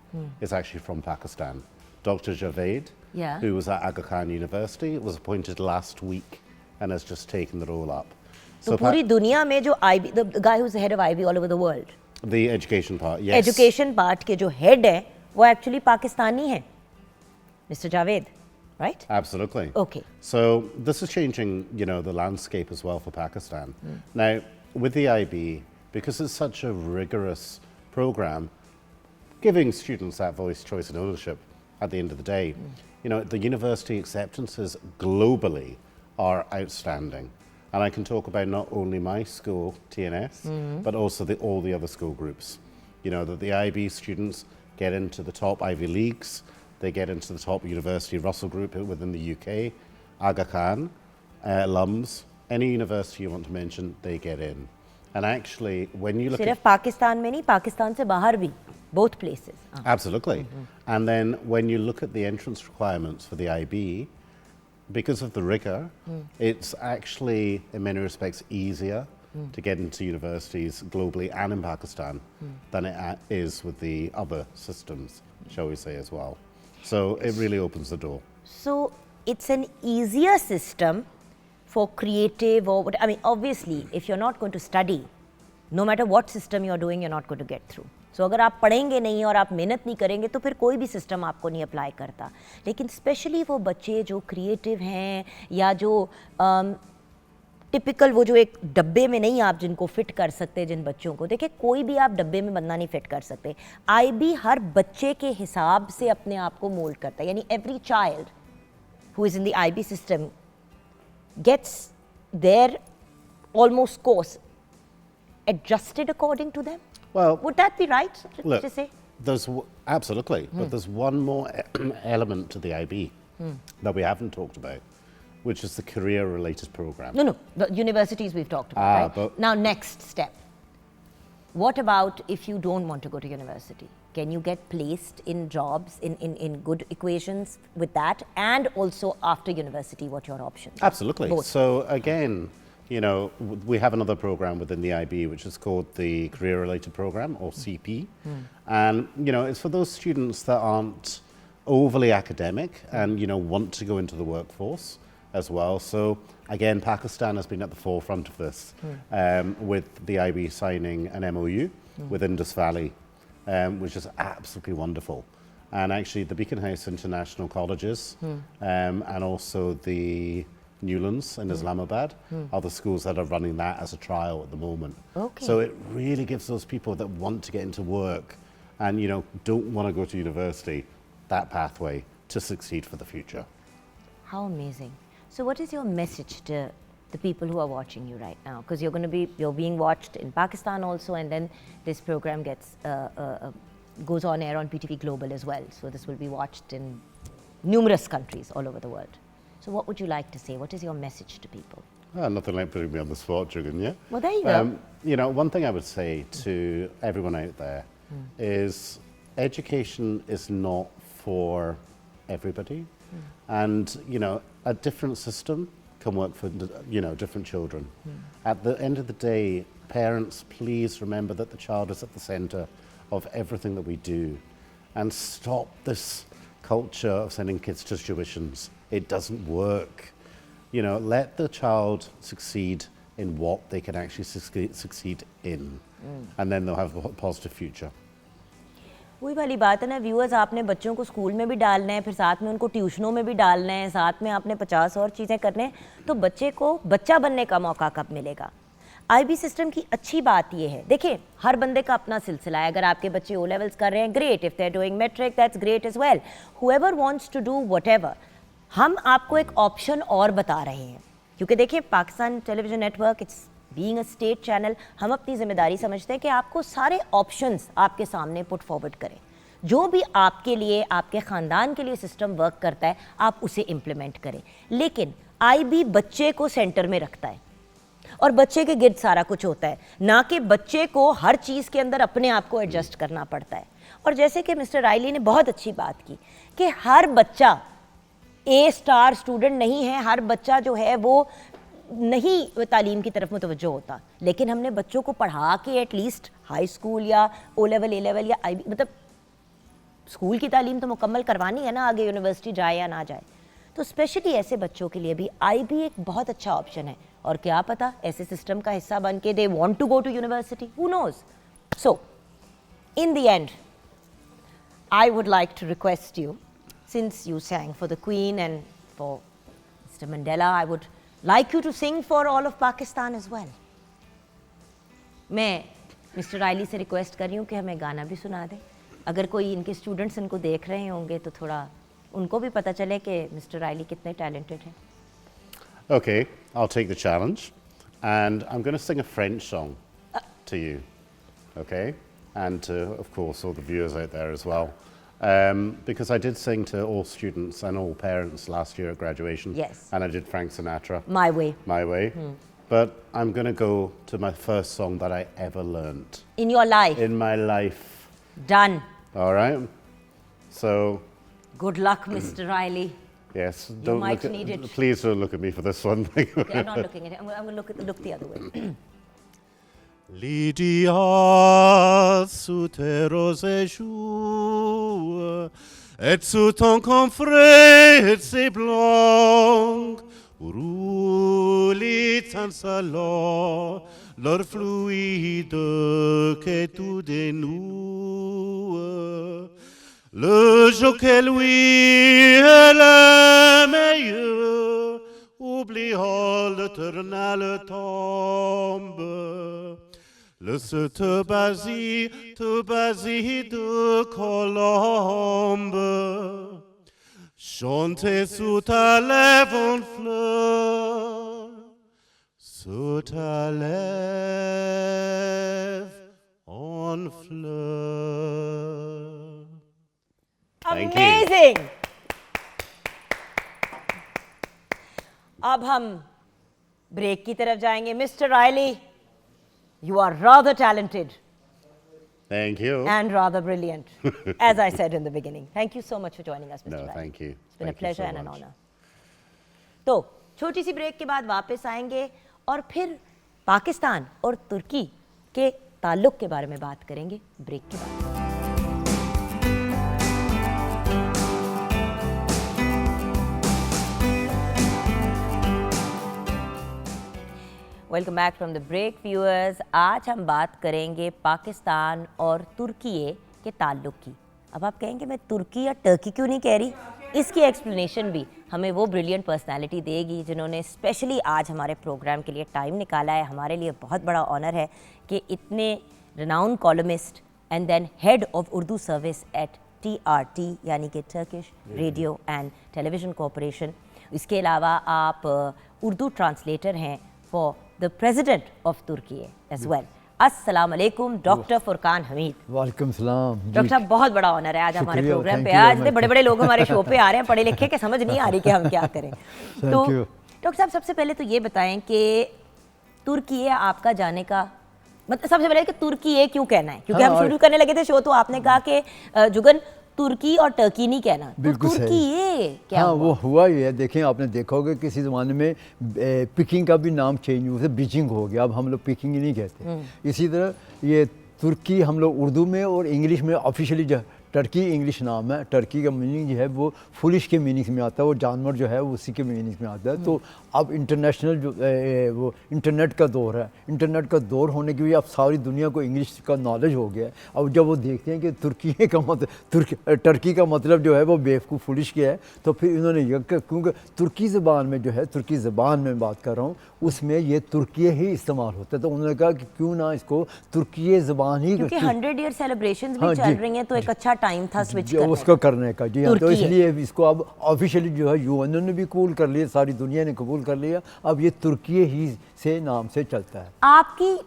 is actually from Pakistan. Dr. Javed, Yeah. who was at Aga Khan University, was appointed last week and has just taken the role up. So पूरी दुनिया में जो IB, the guy who's the head of IB all over the world, The education part, yes. education part के जो head है, वो actually Pakistani है, Mr. Javed, right? Absolutely. Okay. So this is changing, the landscape as well for Pakistan. Now, with the IB, because it's such a rigorous program, giving students that voice, choice, and ownership at the end of the day, the university acceptances globally are outstanding. And I can talk about not only my school, TNS, but also all the other school groups. That the IB students get into the top Ivy Leagues, they get into the top University Russell Group within the UK, Aga Khan, alums, any university you want to mention, they get in. And actually, when you look सिर्फ पाकिस्तान में नहीं, पाकिस्तान से बाहर भी, both places. Absolutely. And then when you look at the entrance requirements for the IB, because of the rigor, it's actually, in many respects, easier to get into universities globally and in Pakistan than it is with the other systems, shall we say, as well. So it really opens the door. So it's an easier system for creative or I mean, obviously, if you're not going to study, no matter what system you're doing, you're not going to get through. So अगर आप पढ़ेंगे नहीं और आप मेहनत नहीं करेंगे तो फिर कोई भी सिस्टम आपको नहीं अप्लाई करता. लेकिन स्पेशली वो बच्चे जो क्रिएटिव हैं या जो टिपिकल वो जो एक डब्बे में नहीं आप जिनको फिट कर सकते जिन बच्चों को, देखिए कोई भी आप डब्बे में बंदा नहीं फिट कर सकते. IB हर बच्चे के हिसाब से अपने आप को मोल्ड करता है. यानी every child who is in the IB system gets their almost course adjusted according to them. Well, would that be right look, to say? Absolutely, but there's one more element to the IB that we haven't talked about, which is the career-related program. No, the universities we've talked about, right? But now, next step. What about if you don't want to go to university? Can you get placed in jobs, in good equations with that? And also after university, what your options are? Absolutely. Both. So again, you know, we have another program within the IB, which is called the Career-Related Program, or CP. And, you know, it's for those students that aren't overly academic and, you know, want to go into the workforce as well. So again, Pakistan has been at the forefront of this with the IB signing an MOU with Indus Valley, which is absolutely wonderful. And actually the Beacon House International Colleges and also the Newlands in Islamabad are the schools that are running that as a trial at the moment. Okay. So it really gives those people that want to get into work and, you know, don't want to go to university, that pathway to succeed for the future. How amazing. So what is your message to the people who are watching you right now? Because you're being watched in Pakistan also, and then this program goes on air on PTV Global as well. So this will be watched in numerous countries all over the world. So what would you like to say? What is your message to people? Nothing like putting me on the spot, Jugan, yeah? Well, there you go. You know, one thing I would say to everyone out there is education is not for everybody. And, you know, a different system can work for, you know, different children. At the end of the day, parents, please remember that the child is at the center of everything that we do. And stop this culture of sending kids to tuitions. It doesn't work. You know, let the child succeed in what they can actually succeed in. And then they'll have a positive future. वही वाली बात है ना viewers, आपने बच्चों को school में भी डालना है, फिर साथ में उनको ट्यूशनों में भी डालना है, साथ में आपने 50 और चीज़ें करने हैं, तो बच्चे को बच्चा बनने का मौका कब मिलेगा? आईबी सिस्टम की अच्छी बात ये है, देखिए हर बंदे का अपना सिलसिला है. अगर आपके बच्चे ओ लेवल्स कर रहे हैं, great. If they are doing matric, that's great as well. Whoever wants to do whatever. हम आपको एक ऑप्शन और बता रहे हैं, क्योंकि देखिए Pakistan television network, it's being a state channel, हम अपनी जिम्मेदारी समझते हैं कि आपको सारे ऑप्शंस आपके सामने पुट फॉरवर्ड करें. जो भी आपके लिए, आपके ख़ानदान के लिए सिस्टम वर्क करता है, आप उसे इम्प्लीमेंट करें. लेकिन आईबी बच्चे को सेंटर में रखता है और बच्चे के गिर्द सारा कुछ होता है, ना कि बच्चे को हर चीज़ के अंदर अपने आप को एडजस्ट करना पड़ता है. और जैसे कि मिस्टर रायली ने बहुत अच्छी बात की कि हर बच्चा ए स्टार स्टूडेंट नहीं है, हर बच्चा जो है वो नहीं तालीम की तरफ मुतवज्जो होता, लेकिन हमने बच्चों को पढ़ा के एटलीस्ट हाई स्कूल या ओ लेवल, ए लेवल या आईबी, मतलब स्कूल की तालीम तो मुकम्मल करवानी है ना, आगे यूनिवर्सिटी जाए या ना जाए. तो स्पेशली ऐसे बच्चों के लिए भी आईबी एक बहुत अच्छा ऑप्शन है. और क्या पता ऐसे सिस्टम का हिस्सा बन के they want to go to university, who knows. So in the end I would like to request you, since you sang for the Queen and for Mr. Mandela, I would like you to sing for all of Pakistan as well. मैं mister Rilee से request कर रही हूँ कि हमें गाना भी सुना दें. अगर कोई इनके स्टूडेंट्स इनको देख रहे होंगे तो थोड़ा उनको भी पता चले कि मिस्टर रायली कितने टैलेंटेड हैं. Okay, I'll take the challenge. And I'm going to sing a French song to you. Okay? And to, of course, all the viewers out there as well. Because I did sing to all students and all parents last year at graduation. Yes. And I did Frank Sinatra. My Way. My Way. But I'm going to go to my first song that I ever learnt. In your life. In my life. Done. All right? So... Good luck, Mr. Riley. Yes. You might need it. Please don't look at me for this one. Okay, I'm not looking at it. I'm going to look the other way. Lydia sous tes roses joues, et sous ton confrère c'est blanc, roulit en salon, leur fluide que tout dénoue. Le jour que lui est le meilleur, oubliant l'éternel tombe. Le te basie de colombe, chantez sous ta lèvre en fleur, sous ta lèvre en floor. Thank you. Amazing. अब हम break की तरफ जाएंगे। Mister Riley, you are rather talented Thank you. and rather brilliant, as I said in the beginning. Thank you so much for joining us, Mr. No, Rai. thank you. It's been Thank a you pleasure so and an much. honor. तो छोटी सी break के बाद वापस आएंगे और फिर पाकिस्तान और तुर्की के ताल्लुक के बारे में बात करेंगे ब्रेक के बाद। Welcome back from the break viewers. आज हम बात करेंगे पाकिस्तान और तुर्की के ताल्लुक की। अब आप कहेंगे मैं तुर्की या टर्की क्यों नहीं कह रही, इसकी एक्सप्लेनेशन भी हमें वो ब्रिलियंट पर्सनालिटी देगी जिन्होंने स्पेशली आज हमारे प्रोग्राम के लिए टाइम निकाला है। हमारे लिए बहुत बड़ा ऑनर है कि इतने renowned columnist and then head of Urdu service at TRT यानी कि Turkish radio and television corporation. इसके अलावा आप उर्दू ट्रांसलेटर हैं for the president of Turkey as well. अस्सलाम वालेकुम डॉक्टर फुरकान हमीद। वालेकुम सलाम। डॉक्टर साहब बहुत बड़ा ऑनर है आज हमारे शुक्रिया, प्रोग्राम thank पे। you आज very इतने much. बड़े बड़े लोग हमारे शो पे आ रहे हैं, पढ़े लिखे के समझ नहीं आ रही कि हम क्या करें। तो you. डॉक्टर साहब सबसे पहले तो ये बताएं कि तुर्की आपका जाने का मतलब, सबसे पहले कि तुर्की क्यों कहना है, क्योंकि हाँ, हम शुरू करने लगे थे शो तो आपने कहा कि जुगन तुर्की और टर्की नहीं कहना, तो बिल्कुल तुर्की सही। क्या हाँ हुआ? वो हुआ ही है। देखें आपने देखा होगा किसी ज़माने में पिकिंग का भी नाम चेंज हुआ, बीजिंग हो गया, अब हम लोग पिकिंग ही नहीं कहते। इसी तरह ये तुर्की हम लोग उर्दू में और इंग्लिश में ऑफिशियली टर्की इंग्लिश नाम है। टर्की का मीनिंग जो है वो फुलिश के मीनिंग में आता है, वो जानवर जो है वो उसी के मीनिंग में आता है। तो अब इंटरनेशनल जो वो इंटरनेट का दौर है, इंटरनेट का दौर होने की वजह अब सारी दुनिया को इंग्लिश का नॉलेज हो गया है। अब जब वो देखते हैं कि तुर्की का मतलब टर्की का मतलब जो है वो बेवकूफ़ फुलिश किया है, तो फिर इन्होंने क्योंकि तुर्की ज़बान में जो है, तुर्की ज़बान में बात कर रहा हूँ, उसमें ये तुर्की ही इस्तेमाल होता है। तो उन्होंने कहा कि क्यों ना इसको तुर्की ज़बान ही, क्योंकि 100 ईयर सेलिब्रेशंस भी हाँ, चल जी, रही हैं तो एक अच्छा टाइम था स्विच जो करने उसको का। करने का। जी हाँ, तो तुर्की है। इसलिए इसको अब ऑफिशियली जो है UN ने भी कबूल कर लिया, सारी दुनिया ने कबूल कर लिया। अब ये तुर्की ही से नाम से चलता है। आपकी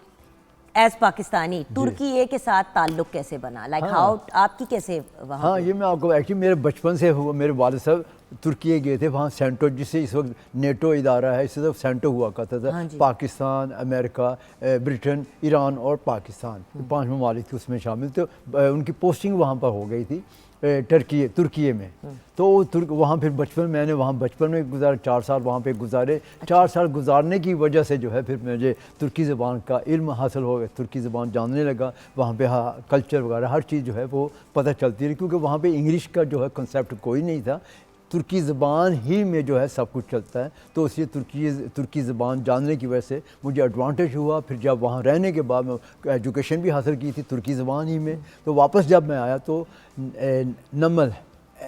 एज पाकिस्तानी तुर्की के साथ ताल्लुक कैसे बना, लाइक हाउ, आपकी कैसे वहाँ हाँ, ये मैं आपको एक्चुअली मेरे बचपन से हुआ। मेरे वालिद साहब तुर्की गए थे, वहाँ सेंटो, जिससे इस वक्त नेटो इदारा है, इससे सेंटो हुआ करता था। हाँ जी। पाकिस्तान, अमेरिका, ब्रिटेन, ईरान और पाकिस्तान, 5 ममालिक थे उसमें शामिल। तो उनकी पोस्टिंग वहाँ पर हो गई थी तुर्की में। तो वहाँ फिर बचपन मैंने वहाँ बचपन में गुजारे, 4 साल वहाँ पे गुजारे। 4 साल गुजारने की वजह से जो है फिर मुझे तुर्की ज़बान का इल्म हासिल हो गया, तुर्की ज़बान जानने लगा। वहाँ पे कल्चर वगैरह हर चीज़ जो है वो पता चलती रही, क्योंकि वहाँ पे इंग्लिश का जो है कंसेप्ट कोई नहीं था, तुर्की ज़बान ही में जो है सब कुछ चलता है। तो इसलिए तुर्की ज़बान जानने की वजह से मुझे एडवांटेज हुआ। फिर जब वहाँ रहने के बाद मैं एजुकेशन भी हासिल की थी तुर्की ज़बान ही में। तो वापस जब मैं आया तो नमल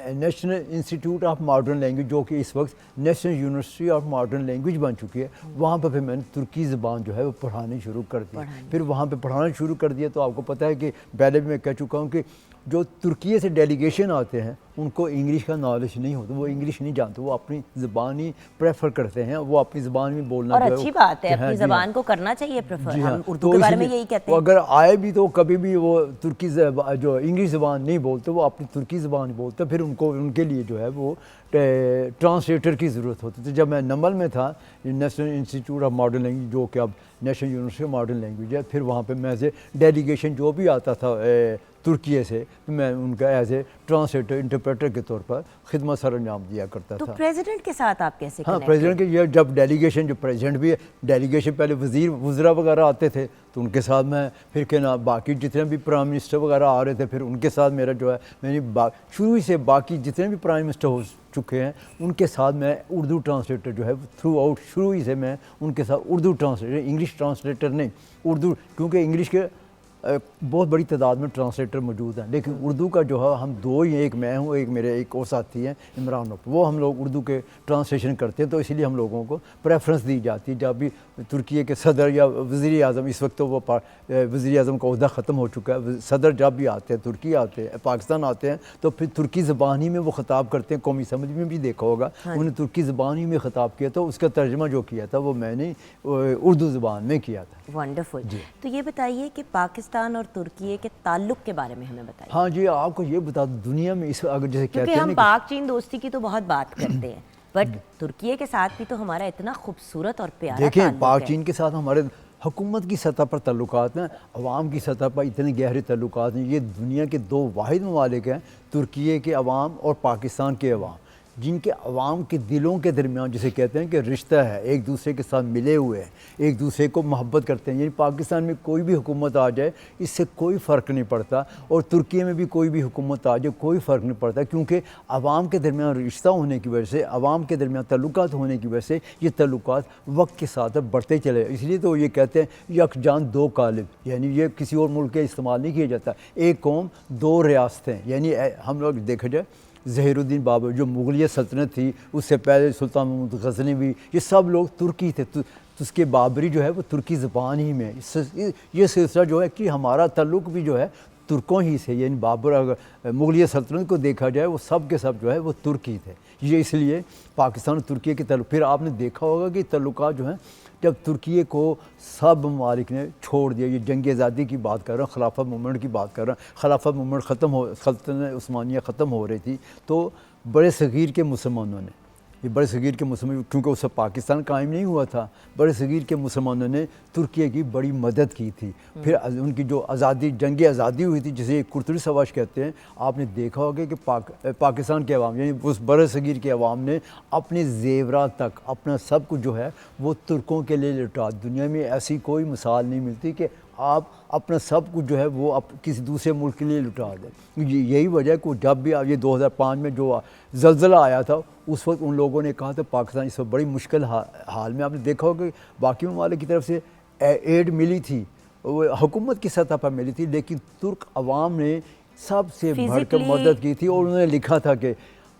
national institute of modern language, जो कि इस वक्त national university of modern language बन चुकी है, वहाँ पर फिर मैंने तुर्की ज़बान जो है वो पढ़ानी शुरू कर दी। फिर वहाँ पे पढ़ाना शुरू कर दिया। तो आपको पता है कि पहले भी मैं कह चुका हूँ कि जो तुर्की से डेलीगेशन आते हैं उनको इंग्लिश का नॉलेज नहीं होता, वो इंग्लिश नहीं जानते, वो अपनी ज़बान ही प्रेफर करते हैं, वो अपनी ज़बान में बोलना। और अच्छी बात है, हाँ, अपनी जी हाँ। ज़बान को करना चाहिए प्रेफर। जी हाँ, हम उर्दू तो के बारे में इसलिए यही कहते वो हैं। अगर आए भी तो कभी भी वो तुर्की जो इंग्लिश ज़बान नहीं बोलते, वो अपनी तुर्की ज़बान बोलते, फिर उनको उनके लिए जो है वो ट्रांसलेटर की ज़रूरत होती थी। जब मैं नमल में था, national institute of modern language, जो कि अब national university of modern language है, फिर वहाँ पे मैं से डेलीगेशन जो भी आता था तुर्की से, मैं उनका एज ए ट्रांसलेटर इंटरप्रेटर के तौर पर खिदमत सर अंजाम दिया करता तो था। प्रेसिडेंट के साथ आप कैसे हाँ, connect प्रेसिडेंट के ये जब डेलीगेशन, जो प्रेसिडेंट भी है, डेलीगेशन पहले वज़ीरा वगैरह आते थे, तो उनके साथ मैं फिर के ना बाकी जितने भी प्राइम मिनिस्टर वगैरह आ रहे थे, फिर उनके साथ मेरा जो है मैंने शुरू से बाकी जितने भी प्राइम मिनिस्टर हो चुके हैं उनके साथ मैं उर्दू ट्रांसलेटर जो है थ्रू आउट शुरू ही से मैं उनके साथ उर्दू ट्रांसलेटर, इंग्लिश ट्रांसलेटर नहीं, उर्दू, क्योंकि इंग्लिश के बहुत बड़ी तादाद में ट्रांसलेटर मौजूद हैं, लेकिन उर्दू का जो है हम दो ही, एक मैं हूँ, एक मेरे एक और साथी हैं इमरान, वो हम लोग उर्दू के ट्रांसलेशन करते हैं। तो इसीलिए हम लोगों को प्रेफरेंस दी जाती है। जब भी तुर्की के सदर या वज़ीर आज़म, इस वक्त तो वो वज़ीर आज़म का ओहदा ख़त्म हो चुका है, सदर जब भी आते हैं, तुर्की आते हैं, पाकिस्तान आते हैं, तो फिर तुर्की ज़बान ही में वो ख़िताब करते हैं। कौमी समझ में भी देखा होगा, उन्होंने तुर्की ज़बान ही में ख़िताब किया था, उसका तर्जमा जो किया था वो मैंने उर्दू ज़बान में किया था। वंडरफुल। तो ये बताइए कि पाकिस्तान और तुर्की के ताल्लुक के बारे में हमें बताइए। हाँ जी, आपको ये बता दूं, दुनिया में इस अगर जैसे क्योंकि कहते हैं हम ना पाक चीन दोस्ती की तो बहुत बात करते हैं, बट तुर्की के साथ भी तो हमारा इतना खूबसूरत और प्यारा देखें ताल्लुक पाक है। चीन के साथ हमारे हुकूमत की सतह पर ताल्लुकात हैं, अवाम की सतह पर इतने गहरे ताल्लुकात हैं। ये दुनिया के दो वाहिद ममालिक हैं, तुर्की के अवाम और पाकिस्तान के अवाम, जिनके अवाम के दिलों के दरमियान जिसे कहते हैं कि रिश्ता है, एक दूसरे के साथ मिले हुए हैं, एक दूसरे को मोहब्बत करते हैं। यानी पाकिस्तान में कोई भी हुकूमत आ जाए इससे कोई फ़र्क नहीं पड़ता, और तुर्की में भी कोई भी हुकूमत आ जाए कोई फ़र्क नहीं पड़ता, क्योंकि अवाम के दरमियान रिश्ता होने की वजह से, अवाम के दरमियान ताल्लुकात होने की वजह से ये ताल्लुकात वक्त के साथ बढ़ते चले। इसलिए तो ये कहते हैं यकजान दो कालिब, यानी ये किसी और मुल्क के इस्तेमाल नहीं किया जाता। एक कौम दो रियासतें, यानी हम लोग देखा जाए ज़हीरुद्दीन बाबर जो मुगलिया सल्तनत थी, उससे पहले सुल्तान महमूद गज़नवी, ये सब लोग तुर्की थे। तो उसके बाबरी जो है वो तुर्की ज़बान ही में, ये सिलसिला जो है कि हमारा ताल्लुक़ भी जो है तुर्कों ही से, यानी बाबर अगर मुगलिया सल्तनत को देखा जाए वो सब के सब जो है वो तुर्की थे। ये इसलिए पाकिस्तान और तुर्की के ताल्लुक़, फिर आपने देखा होगा कि ताल्लुकात जो हैं जब तुर्की को सब ममालिक ने छोड़ दिया, ये जंग आज़ादी की बात कर रहा हूँ, खिलाफत मूवमेंट की बात कर रहा हूँ, खिलाफत मूवमेंट ख़त्म हो, सल्तनत उस्मानिया ख़त्म हो रही थी, तो बड़े सग़ीर के मुसलमानों ने, ये बड़े सग़ीर के मुसलमान, क्योंकि उससे पाकिस्तान कायम नहीं हुआ था, बड़े सग़ीर के मुसलमानों ने तुर्की की बड़ी मदद की थी। फिर उनकी जो आज़ादी, जंग आज़ादी हुई थी, जिसे कुर्तुरी सवाश कहते हैं, आपने देखा होगा कि पाकिस्तान के अवाम, यानी उस बड़े सग़ीर के अवाम ने अपने ज़ेवरात तक, अपना सब कुछ जो है वो तुर्कों के लिए लुटा। दुनिया में ऐसी कोई मिसाल नहीं मिलती कि आप अपना सब कुछ जो है वो किसी दूसरे मुल्क के लिए लुटा दें। यही वजह है कि जब भी ये 2005 में जो ज़लज़ला आया था, उस वक्त उन लोगों ने कहा था पाकिस्तान इस वक्त बड़ी मुश्किल हाल में। आपने देखा होगा कि बाकी ममालिक की तरफ से एड मिली थी, वो हुकूमत की सतह पर मिली थी, लेकिन तुर्क अवाम ने सबसे बढ़कर मदद की थी, और उन्होंने लिखा था कि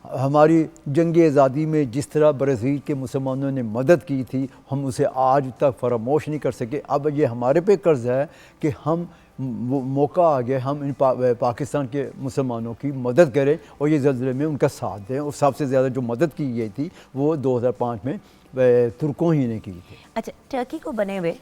हमारी जंग आज़ादी में जिस तरह बरज़ील के मुसलमानों ने मदद की थी, हम उसे आज तक फरामोश नहीं कर सके। अब ये हमारे पे कर्ज़ है कि हम मौका आ गया, हम इन पाकिस्तान के मुसलमानों की मदद करें और ये ज़लज़ले में उनका साथ दें। और सबसे ज़्यादा जो मदद की गई थी वो 2005 में तुर्कों ही ने की थी। अच्छा, टर्की को बने हुए,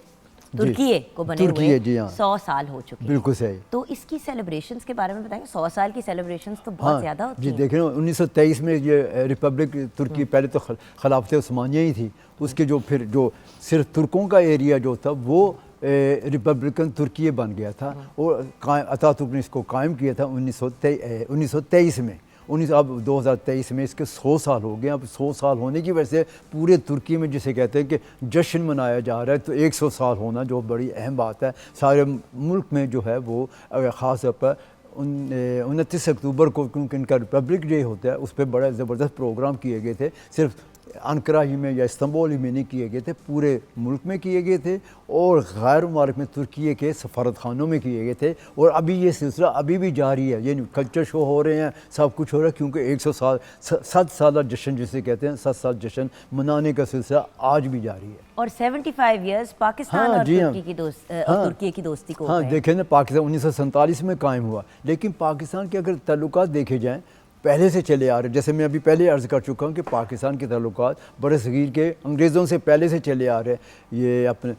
तुर्की को बने हुए 100 साल हो चुके हैं। बिल्कुल सही। तो इसकी सेलिब्रेशंस के बारे में बताएंगे। 100 साल की सेलिब्रेशंस तो बहुत ज़्यादा होती जी हैं। देखें 1923 में ये रिपब्लिक तुर्की, पहले तो खिलाफत उस्मानिया ही थी, उसके जो फिर जो सिर्फ तुर्कों का एरिया जो था वो रिपब्लिकन तुर्की बन गया था, और अतातुर्क ने इसको कायम किया था 1923 में। अब 2023 में इसके 100 साल हो गए। अब 100 साल होने की वजह से पूरे तुर्की में जिसे कहते हैं कि जश्न मनाया जा रहा है, तो 100 साल होना जो बड़ी अहम बात है। सारे मुल्क में जो है वो ख़ास तौर पर 29 अक्टूबर को, क्योंकि इनका रिपब्लिक डे होता है, उस पर बड़ा ज़बरदस्त प्रोग्राम किए गए थे। सिर्फ अंकरा ही में या इस्तांबुल ही में नहीं किए गए थे, पूरे मुल्क में किए गए थे, और गैर मुमालिक में तुर्की के सफारत खानों में किए गए थे। और अभी ये सिलसिला अभी भी जारी है, यानी कल्चर शो हो रहे हैं, सब कुछ हो रहा है, क्योंकि 100 साल 7 साल जश्न जिसे कहते हैं, 7 साल जश्न मनाने का सिलसिला आज भी जारी है। और 75 ईयर्स पाकिस्तान और तुर्की की दोस्ती को। हाँ देखें ना, पाकिस्तान 1947 में कायम हुआ, लेकिन पाकिस्तान के अगर ताल्लुकात देखे जाएँ पहले से चले आ रहे, जैसे मैं अभी पहले अर्ज़ कर चुका हूँ कि पाकिस्तान के ताल्लुकात बड़े सग़ीर के अंग्रेज़ों से पहले से चले आ रहे। ये अपने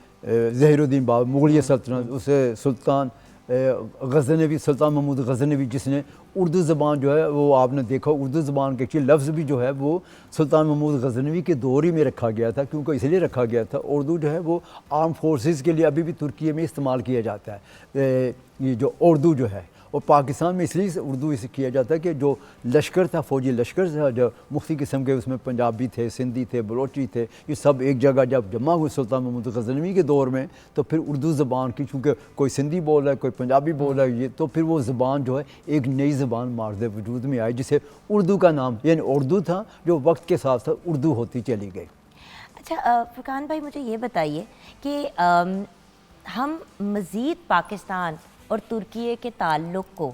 ज़हीरुद्दीन बाबर, मुगलिया सल्तनत, उसे सुल्तान गज़नवी, सुल्तान महमूद गज़नवी, जिसने उर्दू ज़बान जो है वो आपने देखा, उर्दू ज़बान के लफ्ज़ भी जो है वो सुल्तान महमूद गज़नवी के दौर ही में रखा गया था, क्योंकि इसलिए रखा गया था उर्दू जो है वो आर्म फोर्सेस के लिए अभी भी तुर्की में इस्तेमाल किया जाता है, ये जो उर्दू जो है। और पाकिस्तान में इसलिए उर्दू इसे किया जाता है कि जो लश्कर था, फ़ौजी लश्कर था, जो मुख्तलिफ़ किस्म के, उसमें पंजाबी थे, सिंधी थे, बलोची थे, ये सब एक जगह जब जमा हुए सुल्तान महमूद गज़नवी के दौर में, तो फिर उर्दू ज़बान की, चूँकि कोई सिंधी बोल रहा है, कोई पंजाबी बोल रहा है, ये तो फिर वो ज़बान जो है एक नई ज़बान मार्ज़ वजूद में आई, जिसे उर्दू का नाम, यानी उर्दू था, जो वक्त के साथ साथ उर्दू होती चली गई। अच्छा फुरकान भाई, मुझे ये बताइए कि हम मज़ीद पाकिस्तान और तुर्की के ताल्लुक़ को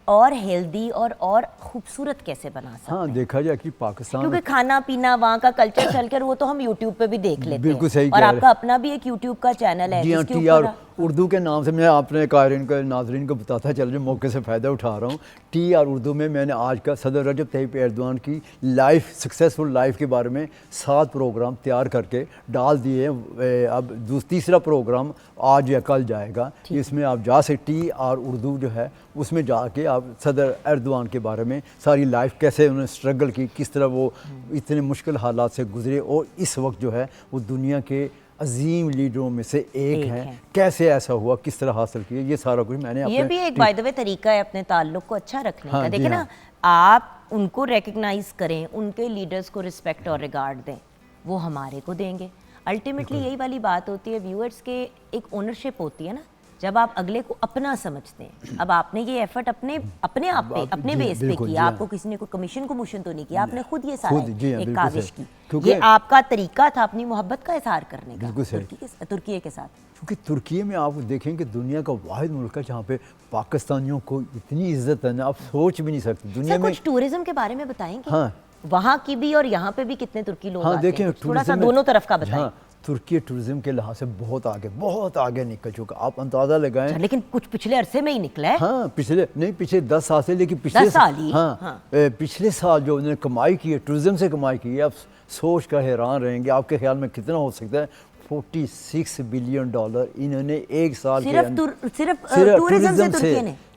और हेल्दी और खूबसूरत कैसे बना सकते हैं? हाँ देखा जाए कि पाकिस्तान, क्योंकि खाना पीना वहाँ का कल्चर चलकर वो तो हम यूट्यूब पे भी देख लेते हैं। बिल्कुल सही और आपका अपना भी एक यूट्यूब का चैनल है, जी हाँ, जिसके ऊपर उर्दू के नाम से मैं अपने कायरीन को नाजरीन को बताता चल रहा मौके से फ़ायदा उठा रहा हूँ। टी आर उर्दू में मैंने आज का सदर रजब तैयब एर्दोआन की लाइफ सक्सेसफुल लाइफ के बारे में 7 प्रोग्राम तैयार करके डाल दिए हैं। अब तीसरा प्रोग्राम आज या कल जाएगा, इसमें आप जा सकते टी आर उर्दू जो है उसमें जाके आप सदर एर्दोआन के बारे में सारी लाइफ कैसे उन्होंने स्ट्रगल की, किस तरह वो इतने मुश्किल हालात से गुजरे और इस वक्त जो है वो दुनिया के अजीम लीडरों में से एक हैं, कैसे ऐसा हुआ, किस तरह हासिल किया, ये सारा कुछ मैंने ये भी एक बाय द वे तरीका है अपने ताल्लुक को अच्छा रखने का। देखिए ना, आप उनको रिकग्नाइज करें, उनके लीडर्स को रिस्पेक्ट और रिगार्ड दें, वो हमारे को देंगे। अल्टीमेटली यही वाली बात होती है, व्यूअर्स के एक ओनरशिप होती है ना, जब आप अगले को अपना समझते हैं। अब आपने ये एफर्ट अपने आप पे, अपने बेस पे किया, आपको किसी ने कोई कमीशन कुमुशन तो नहीं किया, आपने खुद ये सारा एक काविश की, ये आपका तरीका था अपनी मोहब्बत का इजहार करने का तुर्की के साथ। क्योंकि तुर्की में आप देखें कि दुनिया का वाहिद मुल्क है जहाँ पे पाकिस्तानियों को इतनी इज्जत है ना, आप सोच भी नहीं सकते दुनिया में। कुछ टूरिज्म के बारे में बताएंगे? हाँ, वहाँ की भी और यहाँ पे भी कितने तुर्की लोग आते देखें, हैं, थोड़ा सा दोनों तरफ का बताएं। तुर्की टूरिज्म के लिहाज से बहुत आगे निकल चुका, आप अंदाजा लगाएं। लेकिन कुछ पिछले अरसे में ही निकला है। हाँ, पिछले 10 साल से, लेकिन पिछले 10 साल ही। पिछले साल जो उन्होंने कमाई की है, टूरिज्म से कमाई की है, आप सोच कर हैरान रहेंगे। आपके ख्याल में कितना हो सकता है? $46 बिलियन इन्होंने एक साल सिर्फ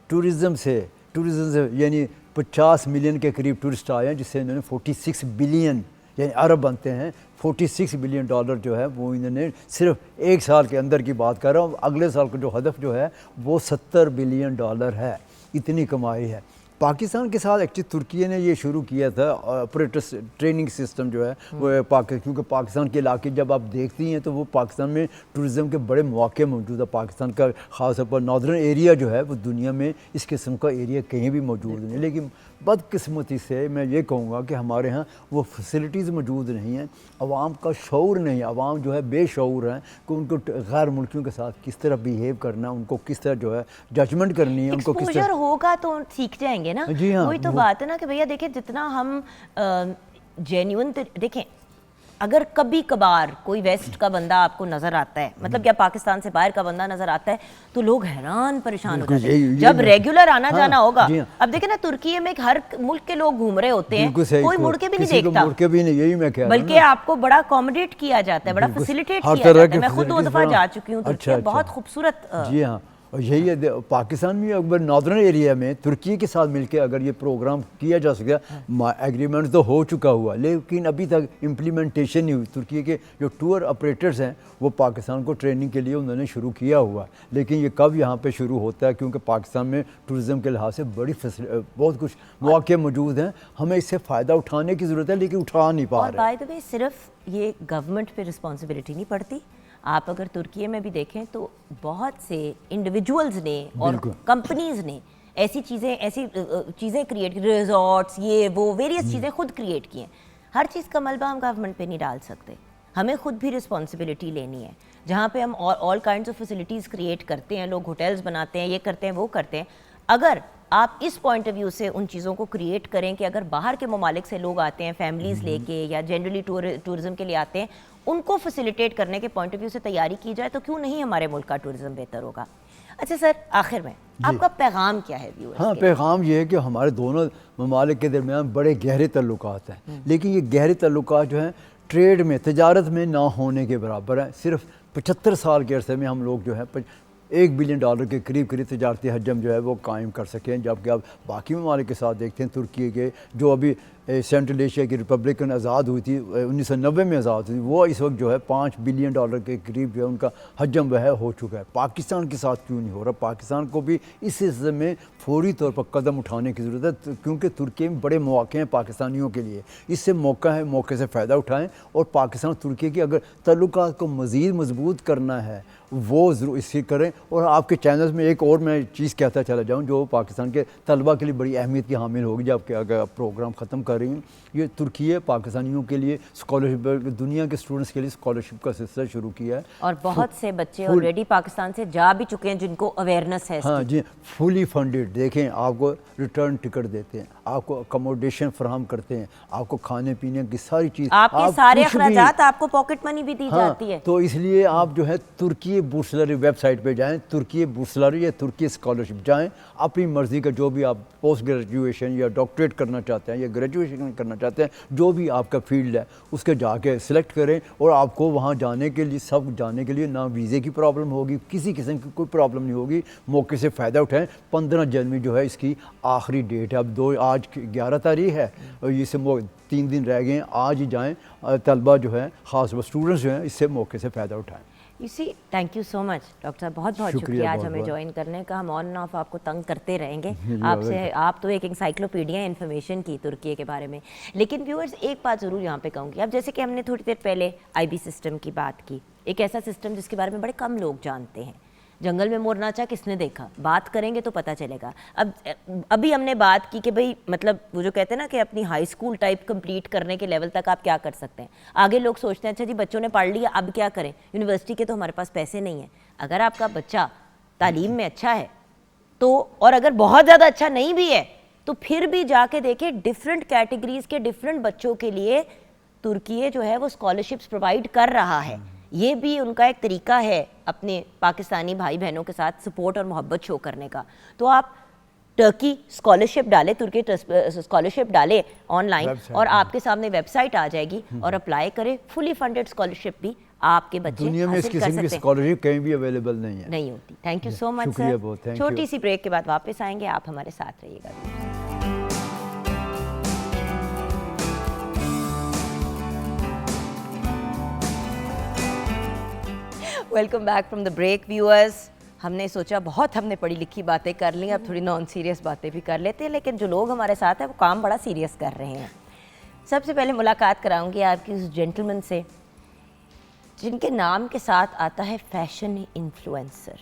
टूरिज्म से यानी 50 मिलियन के करीब टूरिस्ट आए हैं, जिससे इन्होंने 46 बिलियन यानी अरब बनते हैं। $46 बिलियन जो है वो इन्होंने सिर्फ एक साल के अंदर की बात कर रहा हूँ। अगले साल का जो हदफ जो है वो $70 बिलियन है, इतनी कमाई है। पाकिस्तान के साथ एक्चुअली तुर्की ने ये शुरू किया था ऑपरेटर्स ट्रेनिंग सिस्टम जो है वो क्योंकि पाकिस्तान के इलाके जब आप देखती हैं तो वो पाकिस्तान में टूरिज़म के बड़े मौके मौजूद है। पाकिस्तान का ख़ास तौर पर नॉर्दर्न एरिया जो है वो दुनिया में इस किस्म का एरिया कहीं भी मौजूद नहीं। लेकिन बदकिस्मती से मैं ये कहूँगा कि हमारे यहाँ वो फैसिलिटीज़ मौजूद नहीं हैं, आवाम का शऊर नहीं, आवाम जो है बेशऊर हैं कि उनको गैर मुल्कियों के साथ किस तरह बिहेव करना, उनको किस तरह जो है जजमेंट करनी है, उनको किस तरह होगा तो सीख जाएंगे ना। जी हाँ, वही तो बात है ना कि भैया देखिए, जितना हम जेन्युइन देखें, अगर कभी कभार कोई वेस्ट का बंदा आपको नजर आता है, मतलब क्या पाकिस्तान से बाहर का बंदा नजर आता है, तो लोग हैरान परेशान हो जाते हैं। जब रेगुलर आना जाना होगा, अब देखें ना तुर्की में हर मुल्क के लोग घूम रहे होते हैं, कोई मुड़ के भी नहीं देखता, मुड़ के भी नहीं, यही मैं कह रहा हूं, बल्कि आपको बड़ा अकोमोडेट किया जाता है, बड़ा फैसिलिटेट किया जाता है। मैं खुद 2 दफा जा चुकी हूँ तुर्की, बहुत खूबसूरत। जी हाँ, और यही है पाकिस्तान में अगर नॉर्दर्न एरिया में तुर्की के साथ मिलकर अगर ये प्रोग्राम किया जा सकेगा, एग्रीमेंट तो हो चुका हुआ लेकिन अभी तक इम्प्लीमेंटेशन नहीं हुई। तुर्की के जो टूर ऑपरेटर्स हैं वो पाकिस्तान को ट्रेनिंग के लिए उन्होंने शुरू किया हुआ, लेकिन ये कब यहाँ पे शुरू होता है, क्योंकि पाकिस्तान में टूरिज़म के लिहाज से बड़ी बहुत कुछ मौके मौजूद हैं, हमें इससे फ़ायदा उठाने की ज़रूरत है लेकिन उठा नहीं पा रहे। बाय द वे सिर्फ ये गवर्नमेंट पे रिस्पॉन्सिबिलिटी नहीं पड़ती, आप अगर तुर्की में भी देखें तो बहुत से इंडिविजुअल्स ने और कंपनीज ने ऐसी चीज़ें क्रिएट की, रिजॉर्ट्स ये वो वेरियस चीज़ें खुद क्रिएट की हैं। हर चीज़ का मलबा हम गवर्नमेंट पे नहीं डाल सकते, हमें खुद भी रिस्पॉन्सिबिलिटी लेनी है। जहाँ पे हम all kinds of facilities create करते हैं, लोग होटल्स बनाते हैं, ये करते हैं वो करते हैं, अगर आप इस पॉइंट ऑफ व्यू से उन चीज़ों को क्रिएट करें कि अगर बाहर के ममालिक से लोग आते हैं फैमिलीज़ लेके या जनरली टूरिज़म के लिए आते हैं, उनको फैसिलिटेट करने के पॉइंट ऑफ व्यू से तैयारी की जाए तो क्यों नहीं हमारे मुल्क का टूरिज़म बेहतर होगा। अच्छा सर, आखिर में आपका पैगाम क्या है व्यूअर्स? हाँ, पैगाम ये है कि हमारे दोनों ममालिक के दरमियान बड़े गहरे ताल्लुकात हैं, लेकिन ये गहरे ताल्लुकात जो हैं ट्रेड में, तजारत में ना होने के बराबर हैं। सिर्फ 75 साल के अरसे में हम लोग जो है $1 बिलियन के करीब तजारती हजम जो है वो कायम कर सकें, जबकि आप बाकी ममालिक के साथ देखते हैं तुर्की के जो अभी सेंट्रल एशिया की रिपब्लिकन आज़ाद हुई थी 1990 में आज़ाद हुई, वो इस वक्त जो है $5 बिलियन के करीब जो है उनका हजम वह हो चुका है। पाकिस्तान के साथ क्यों नहीं हो रहा? पाकिस्तान को भी इस सिलसिले में फौरी तौर पर कदम उठाने की ज़रूरत है, क्योंकि तुर्की में बड़े मौके हैं पाकिस्तानियों के लिए, इससे मौका है, मौके से फ़ायदा उठाएँ और पाकिस्तान तुर्की की अगर ताल्लुकात को मज़ीद मजबूत करना है वो ज़रूर इससे करें। और आपके चैनल्स में एक और मैं चीज़ कहता चला जाऊँ जो पाकिस्तान के तलबा के लिए बड़ी अहमियत की हामिल होगी, जबकि अगर प्रोग्राम ख़त्म कर रही हैं, ये तुर्की पाकिस्तानियों के लिए स्कॉलरशिप, दुनिया के स्टूडेंट्स के लिए स्कॉलरशिप का सिलसिला शुरू किया है। और बहुत से बच्चे ऑलरेडी पाकिस्तान से जा भी चुके हैं जिनको अवेयरनेस है हाँ जी, फुली फंडेड। देखें, आपको रिटर्न टिकट देते हैं, आपको अकोमोडेशन फराहम करते हैं, आपको खाने पीने की सारी चीज़, आपके सारे अखराजात, आपको पॉकेट मनी भी दी जाती है। तो इसलिए आप जो है तुर्की बुर्सलरी वेबसाइट पे जाएं, तुर्की बुर्सलरी या तुर्की स्कॉलरशिप जाएं, अपनी मर्ज़ी का जो भी आप पोस्ट ग्रेजुएशन या डॉक्टरेट करना चाहते हैं या ग्रेजुएशन करना चाहते हैं, जो भी आपका फील्ड है उसके जाके सिलेक्ट करें, और आपको वहाँ जाने के लिए, सब जाने के लिए ना वीज़े की प्रॉब्लम होगी, किसी किस्म की कोई प्रॉब्लम नहीं होगी। मौके से फ़ायदा उठाएं। 15 जनवरी जो है इसकी आखिरी डेट है। अब आज 11 तारीख है और इससे 3 दिन रह गए हैं। आज ही जाएँ, तलबा जो है, ख़ास स्टूडेंट्स जो हैं, इससे मौके से फ़ायदा उठाएँ। You see, thank you so much doctor साहब, बहुत बहुत शुक्रिया आज हमें ज्वाइन करने का। हम ऑन एंड ऑफ आपको तंग करते रहेंगे आपसे, आप तो एक इंसाइक्लोपीडिया इन्फॉर्मेशन की तुर्की के बारे में। लेकिन व्यूअर्स, एक बात ज़रूर यहाँ पे कहूँगी, अब जैसे कि हमने थोड़ी देर पहले IB सिस्टम की बात की, एक ऐसा सिस्टम जिसके बारे में बड़े कम लोग जानते हैं। जंगल में मोर नाचा किसने देखा, बात करेंगे तो पता चलेगा। अब अभी हमने बात की कि भाई मतलब वो जो कहते हैं ना कि अपनी हाई स्कूल टाइप कंप्लीट करने के लेवल तक आप क्या कर सकते हैं। आगे लोग सोचते हैं अच्छा जी बच्चों ने पढ़ लिया अब क्या करें, यूनिवर्सिटी के तो हमारे पास पैसे नहीं हैं। अगर आपका बच्चा तालीम में अच्छा है तो, और अगर बहुत ज़्यादा अच्छा नहीं भी है तो फिर भी जाके देखें, डिफरेंट कैटेगरीज के डिफरेंट बच्चों के लिए तुर्की जो है वो स्कॉलरशिप्स प्रोवाइड कर रहा है। ये भी उनका एक तरीका है अपने पाकिस्तानी भाई बहनों के साथ सपोर्ट और मोहब्बत शो करने का। तो आप टर्की स्कॉलरशिप डालें, तुर्की स्कॉलरशिप डालें ऑनलाइन, और आपके सामने वेबसाइट आ जाएगी और अप्लाई करें। फुली फंडेड स्कॉलरशिप भी आपके बच्चे दुनिया में इस किस्म की स्कॉलरशिप कहीं भी अवेलेबल नहीं होती। Thank you so much sir. छोटी सी ब्रेक के बाद वापस आएंगे, आप हमारे साथ रहिएगा। Welcome back from the break viewers. हमने सोचा बहुत हमने पढ़ी लिखी बातें कर ली, अब थोड़ी नॉन सीरियस बातें भी कर लेते हैं, लेकिन जो लोग हमारे साथ हैं वो काम बड़ा सीरियस कर रहे हैं। सबसे पहले मुलाकात कराऊंगी आपकी उस जेंटलमैन से जिनके नाम के साथ आता है फैशन इन्फ्लुएंसर।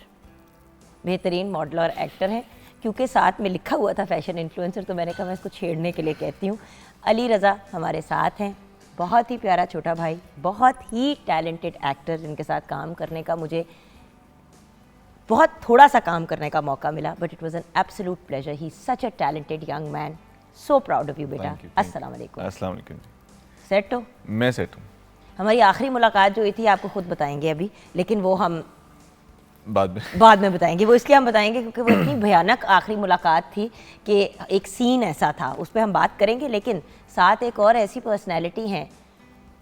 बेहतरीन मॉडल और एक्टर हैं, क्योंकि साथ में लिखा हुआ था फैशन इन्फ्लुएंसर तो मैंने कहा मैं इसको छेड़ने के लिए कहती हूँ। अली रज़ा हमारे साथ हैं, बहुत ही प्यारा छोटा भाई, बहुत ही टैलेंटेड एक्टर जिनके साथ काम करने का मुझे बहुत थोड़ा सा काम करने का मौका मिला, but it was an absolute pleasure. He such a talented young man, so proud of you बेटा। अस्सलाम वालेकुम। अस्सलाम वालेकुम। सेट हो? मैं सेट हूँ। हमारी आखिरी मुलाकात जो हुई थी आपको खुद बताएंगे अभी, लेकिन वो हम बाद में बताएंगे। वो इसलिए हम बताएंगे क्योंकि वो इतनी भयानक आखिरी मुलाकात थी कि एक सीन ऐसा था, उस पर हम बात करेंगे। लेकिन साथ एक और ऐसी पर्सनैलिटी हैं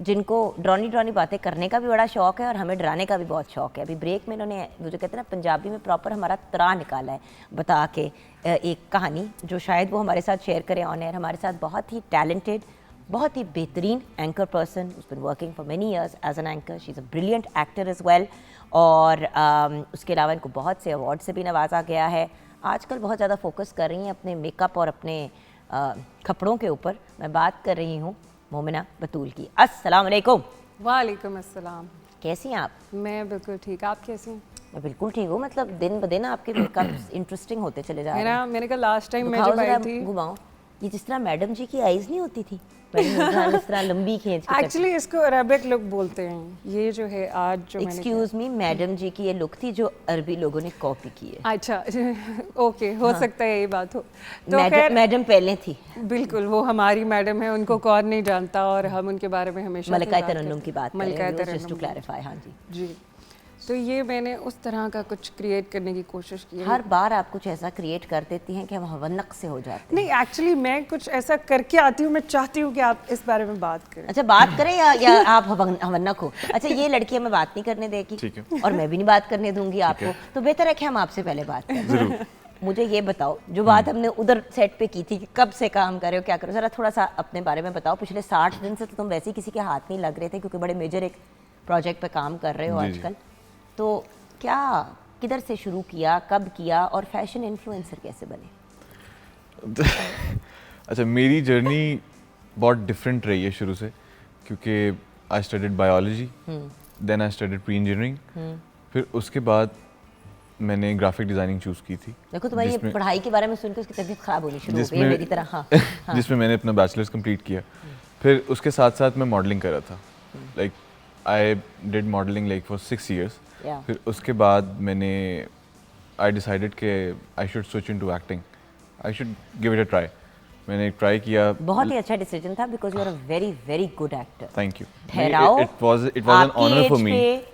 जिनको डरावनी बातें करने का भी बड़ा शौक़ है और हमें डराने का भी बहुत शौक़ है। अभी ब्रेक में इन्होंने वो जो कहते हैं ना पंजाबी में प्रॉपर हमारा तरा निकाला है बता के एक कहानी, जो शायद वो हमारे साथ शेयर करें ऑन एयर। हमारे साथ बहुत ही टैलेंटेड, बहुत ही बेहतरीन anchor person, who's been working for many years as an anchor. She is a brilliant actor as well, और उसके अलावा इनको बहुत से अवार्ड से भी नवाजा गया है। आजकल बहुत ज़्यादा फोकस कर रही हैं अपने मेकअप और अपने कपड़ों के ऊपर। मैं बात कर रही हूँ मोमिना बतूल की। अस्सलाम वालेकुम। वालेकुम अस्सलाम। कैसी हैं आप? मैं बिल्कुल ठीक, आप कैसी हैं? मैं बिल्कुल ठीक हूँ। मतलब दिन ब दिन आपके मेकअप इंटरेस्टिंग होते चले जा रहे हैं। मैंने कहा लास्ट टाइम मैं जब आई थी, घुमाओ, ये जिस तरह मैडम जी की आईज नहीं होती थी इस तरह लंबी खींच के, एक्चुअली इसको अरबिक लुक बोलते हैं। ये जो है आज जो एक्सक्यूज मी, मैडम जी की ये लुक थी जो अरबी लोगों ने कॉपी की है। अच्छा ओके, हो सकता है यही बात हो। तो मैडम पहले थी, बिल्कुल वो हमारी मैडम है, उनको कौन नहीं जानता, और हम उनके बारे में हमेशा मलका तरन्नुम की बात मलका जस्ट टू क्लैरिफाई। हाँ जी। तो ये मैंने उस तरह का कुछ क्रिएट करने की कोशिश की है। हर बार आप कुछ ऐसा क्रिएट कर देती हैं कि हम हवन्नक से हो जाते हैं। नहीं, एक्चुअली मैं कुछ ऐसा करके आती हूँ, मैं चाहती हूँ कि आप इस बारे में बात करें। अच्छा, बात करें या आप हवन्नक हो? अच्छा, ये लड़की हमें बात नहीं करने देगी और मैं भी नहीं बात करने दूंगी आपको, तो बेहतर है कि हम आपसे पहले बात करें। मुझे ये बताओ, जो बात हमने उधर सेट पे की थी कि कब से काम कर रहे हो, क्या करो, जरा थोड़ा सा अपने बारे में बताओ। पिछले 60 दिन से तो तुम वैसे ही किसी के हाथ नहीं लग रहे थे, क्योंकि बड़े मेजर एक प्रोजेक्ट पे काम कर रहे हो आजकल। तो क्या, किधर से शुरू किया, कब किया, और फैशन इन्फ्लुएंसर कैसे बने? अच्छा, मेरी जर्नी बहुत डिफरेंट रही है शुरू से, क्योंकि I studied biology, then I studied pre engineering, फिर उसके बाद मैंने ग्राफिक डिज़ाइनिंग चूज़ की थी, देखो तुम्हारी ये जिसमें- पढ़ाई के बारे में सुनकर उसकी तबीयत खराब होनी शुरू हो गई है मेरी तरह। हाँ, हाँ। जिसमें मैंने अपना बैचलर्स कंप्लीट किया। फिर उसके साथ साथ मैं मॉडलिंग कर रहा था, like I did modelling like for 6 years। Yeah. फिर उसके बाद मैंने आई डिसाइडेड कि I should switch into acting, I should give it a try. मैंने ट्राई किया। बहुत ही अच्छा डिसीजन था because you are a very very good actor. Thank you. ठहराव, इट वाज एन आपकी ऑनर फॉर age मी पे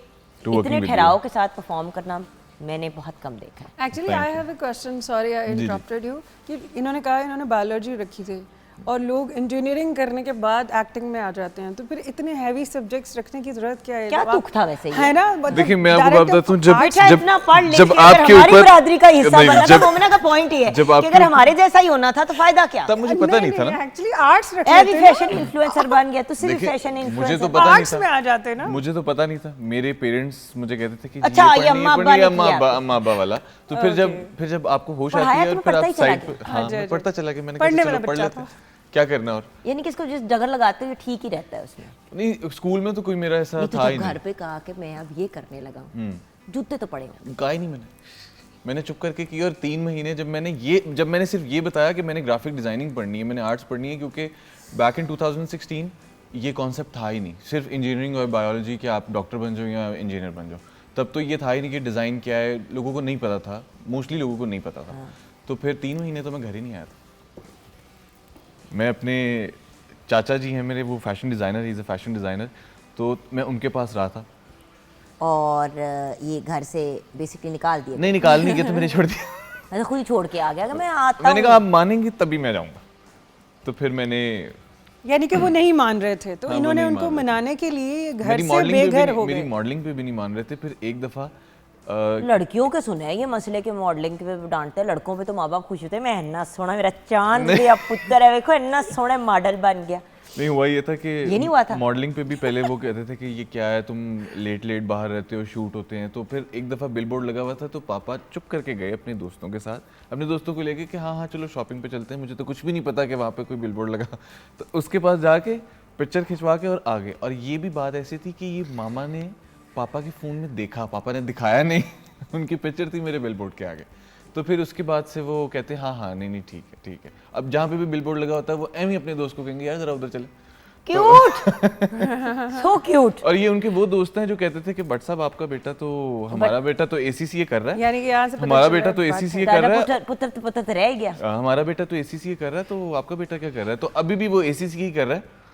टू वर्किंग इतने विद ठहराव के साथ परफॉर्म करना मैंने बहुत कम देखा है। Actually Thank I you. Have a question, sorry I जी। इंटरप्टेड यू, कि इन्होंने कहा इन्होंने बायोलॉजी रखी थी और लोग इंजीनियरिंग करने के बाद एक्टिंग में आ जाते हैं, तो फिर इतने हैवी सब्जेक्ट्स रखने की जरूरत क्या है? क्या जब आप- दुख था वैसे ये? है ना, मतलब देखिए मैं आपको director बताता हूँ, बेटा इतना पढ़ लिख जब के अगर आपके हमारी ऊपर बरादरी का हिस्सा नहीं, बनना था, जब- मोमिना का पॉइंट ये है जब कि आपके अगर हमारे जैसा ही होना था तो फायदा क्या? तब मुझे पता नहीं था ना। एक्चुअली आर्ट्स रख एवरी लेते हैं फैशन इन्फ्लुएंसर बन गया तो सिर्फ देखिए, फैशन मुझे इन्फ्लुएंसर तो ना, पता नहीं आर्ट्स था। में आ जाते ना। मुझे तो पता नहीं था, मेरे पेरेंट्स मुझे कहते थे कि अच्छा, ये ये पढ़नी है, अम्मा अब्बा पढ़नी है, ने किया अम्मा अब्बा वाला। तो फिर जब आपको होश आती पढ़ाया है और तुम्हें फिर पढ़ता आप ही चला साइड गया। पे, हाँ मैं पढ़ता चला गया। मैंने पढ़ने कहा वाला चलो पढ़ बच्चा लेते हैं, क्या करना और यानी कि इसको जिस जगह लगाते हो ये ठीक ही रहता है उसमें। नहीं, स्कूल में तो कोई मेरा ऐसा नहीं तो था ही जब घर नहीं। पे कहा कि मैं अब ये करने लगा हूँ, जूते तो पड़े होंगे। कहा ही नहीं मैंने चुप करके की। और 3 महीने जब मैंने सिर्फ ये बताया कि मैंने ग्राफिक डिजाइनिंग पढ़नी है, मैंने आर्ट्स पढ़नी है, क्योंकि बैक इन 2016 ये कॉन्सेप्ट था ही नहीं, सिर्फ इंजीनियरिंग और बायोलॉजी कि आप डॉक्टर बन जाओ या इंजीनियर बन जाओ। तब तो ये था ही नहीं कि डिज़ाइन क्या है, लोगों को नहीं पता था, मोस्टली लोगों को नहीं पता था। तो फिर 3 महीने तो मैं घर ही नहीं आया था। मैं अपने चाचा जी हैं मेरे, वो fashion designer, he is a fashion designer, तो मैं उनके पास रहा था। और ये घर से बेसिकली निकाल दिया। नहीं, निकाल नहीं किया तो मैंने छोड़ दिया। मैं तो खुद ही छोड़ के आ गया कि मैं आता मैंने कहा हूँ। आप मानेंगे तभी मैं जाऊँगा। तो फिर मैंने यानी कि वो नहीं मान रहे थे, तो हाँ, वो इन्होंने नहीं उनको मान रहे थे। मनाने के लिए घर मेरी से मॉडलिंग पे भी बेघर नहीं- हो मेरी गए। मॉडलिंग पे भी नहीं मान रहे थे। फिर एक दफ़ा लड़कियों के सुने हैं ये मसले के, मॉडलिंग पे डांटते हैं, लड़कों पे तो माँ बाप खुश होते हैं। मैं इतना सोना मेरा चांद दिया पुत्र है, देखो इतना सोना मॉडल बन गया। नहीं हुआ ये था कि ये नहीं हुआ था? मॉडलिंग पे भी पहले वो कहते थे कि ये क्या है, तुम लेट बाहर रहते हो, शूट होते हैं। तो फिर एक दफ़ा बिलबोर्ड लगा हुआ था, तो पापा चुप करके गए अपने दोस्तों के साथ, अपने दोस्तों को लेके कि हाँ हाँ चलो शॉपिंग पे चलते हैं। मुझे तो कुछ भी नहीं पता कि वहाँ पे कोई बिलबोर्ड लगा। तो उसके पास जाके पिक्चर खिंचवा के और आ गए। और ये भी बात ऐसी थी कि ये मामा ने पापा के फ़ोन में देखा, पापा ने दिखाया नहीं। उनकी पिक्चर थी मेरे बिलबोर्ड के आगे। तो फिर उसके बाद से वो कहते हैं हाँ हाँ नहीं ठीक है ठीक है। अब जहाँ पे भी बिलबोर्ड लगा होता है वो एम ही अपने दोस्त को कहेंगे यार जरा उधर चले। Cute, so cute. और ये उनके वो दोस्त हैं जो कहते थे कि भट्ट साहब आपका बेटा तो, हमारा बेटा तो ACCA कर रहा है, यानी कि यहाँ से पता हमारा चल बेटा रहा तो है बात ACCA कर रहा है, पुत्र तो रह ही गया। हमारा बेटा तो ACCA कर रहा है, तो आपका बेटा क्या कर रहा है? तो अभी भी वो ACCA ही कर रहा है।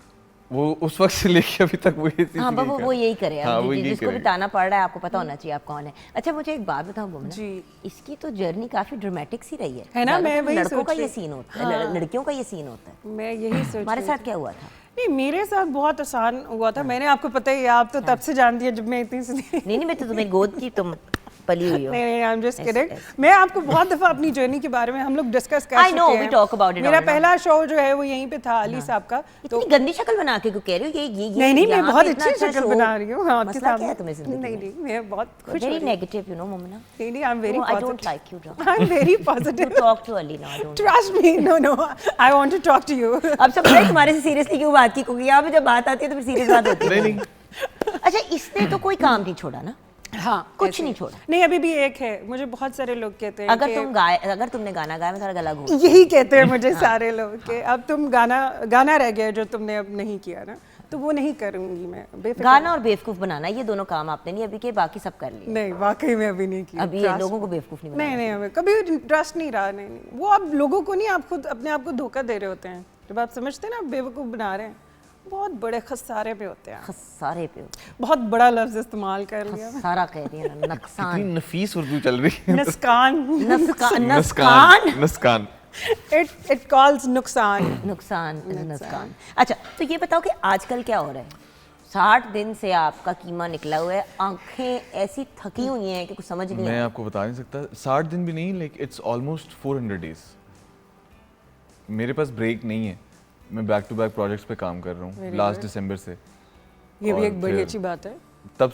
वो उस वक्त से लेके अभी तक वो ACCA हाँ ही बाबू कर वो रहा है। यही करे हाँ, वो यही जिसको भी करेगा। ताना पड़ रहा है आपको पता होना चाहिए आप कौन है। अच्छा मुझे एक बात बताओ बुमना जी। इसकी तो जर्नी काफी ड्रामेटिक सी रही है। है ना, मैं ज़्यादातर वही लड़कों सोच का ये रही- सीन होता है, लड़कियों का ये सीन होता है। मैं यही सोच हमारे रही साथ थी। क्या हुआ था? नहीं, मेरे साथ बहुत आसान हुआ था। मैंने आपको पता ही है, आप तो तब से जानती है जब मैं इतनी सी नहीं नहीं मैं तो तुम्हें गोद की तुम पली हुई हो। नहीं नहीं, I am just Yes, kidding. yes. मैं आपको बहुत दफा अपनी जर्नी के बारे में हम लोग डिस्कस कर I चुके know, हैं। we talk about it मेरा all now. पहला शो जो है वो यहीं पे था अली साहब का। तो इतनी गंदी शक्ल बना के क्यों कह रही हो? ये नहीं नहीं, मैं यहाँ बहुत पे इतना अच्छी अच्छा शक्ल show- बना रही हूँ आपके मसला क्या सामने। है तुम्हें जिंदगी नहीं में? नहीं, मैं बहुत खुश Very हूँ। negative, you know, Mumna. नहीं नहीं, I am very No, I don't positive. like you, John. I am very You positive. talk to Ali now, I don't. Trust me, no no, I want to talk to you. अब सब पता है तुम्हारे से seriously क्यों बात की, क्योंकि यहाँ पे जब बात आती है तो फिर सीरियस बात होती है। नहीं नहीं अच्छा इसने तो कोई काम नहीं छोड़ा ना? हाँ, कुछ ऐसे। नहीं छोड़ा। नहीं, अभी भी एक है। मुझे बहुत सारे लोग कहते हैं अगर तुमने गाना गाया मैं तुम्हारा गला घोट। यही कहते हैं मुझे सारे लोग कि अब तुम गाना रह गया जो तुमने अब नहीं किया ना, तो वो नहीं करूंगी मैं। बेफिक्र। गाना और बेवकूफ बनाना ये दोनों काम आपने नहीं अभी के, बाकी सब कर लिए। नहीं, वाकई में अभी नहीं किया। अभी ये Trust- लोगों को बेवकूफ नहीं बनाना। नहीं नहीं, हमें कभी ट्रस्ट नहीं रहा। नहीं नहीं, वो अब लोगों को नहीं, आप खुद अपने आप को धोखा दे रहे होते हैं। जब आप समझते हैं ना आप बेवकूफ़ बना रहे हैं, बहुत बड़े खसारे पे होते हैं। खसारे पे हो। बहुत बड़ा लफ्ज इस्तेमाल कर लिया। खसारा कह रही है ना, नुकसान। इतनी नफीस उर्दू चल रही है। नुकसान। नुकसान नुकसान। इट कॉल्स नुकसान। नुकसान। अच्छा तो ये बताओ कि आजकल क्या हो रहा है? 60 दिन से आपका कीमा निकला हुआ है, आंखें ऐसी थकी हुई हैं कि कुछ समझ नहीं मैं आ आपको बता नहीं सकता, 60 दिन भी नहीं, लाइक इट्स ऑलमोस्ट 400 डेज। मेरे पास ब्रेक नहीं है, मैं बैक टू बैक प्रोजेक्ट्स पे काम कर रहा हूँ लास्ट दिसंबर से। ये भी और एक बड़ी फिर अच्छी बात है। तब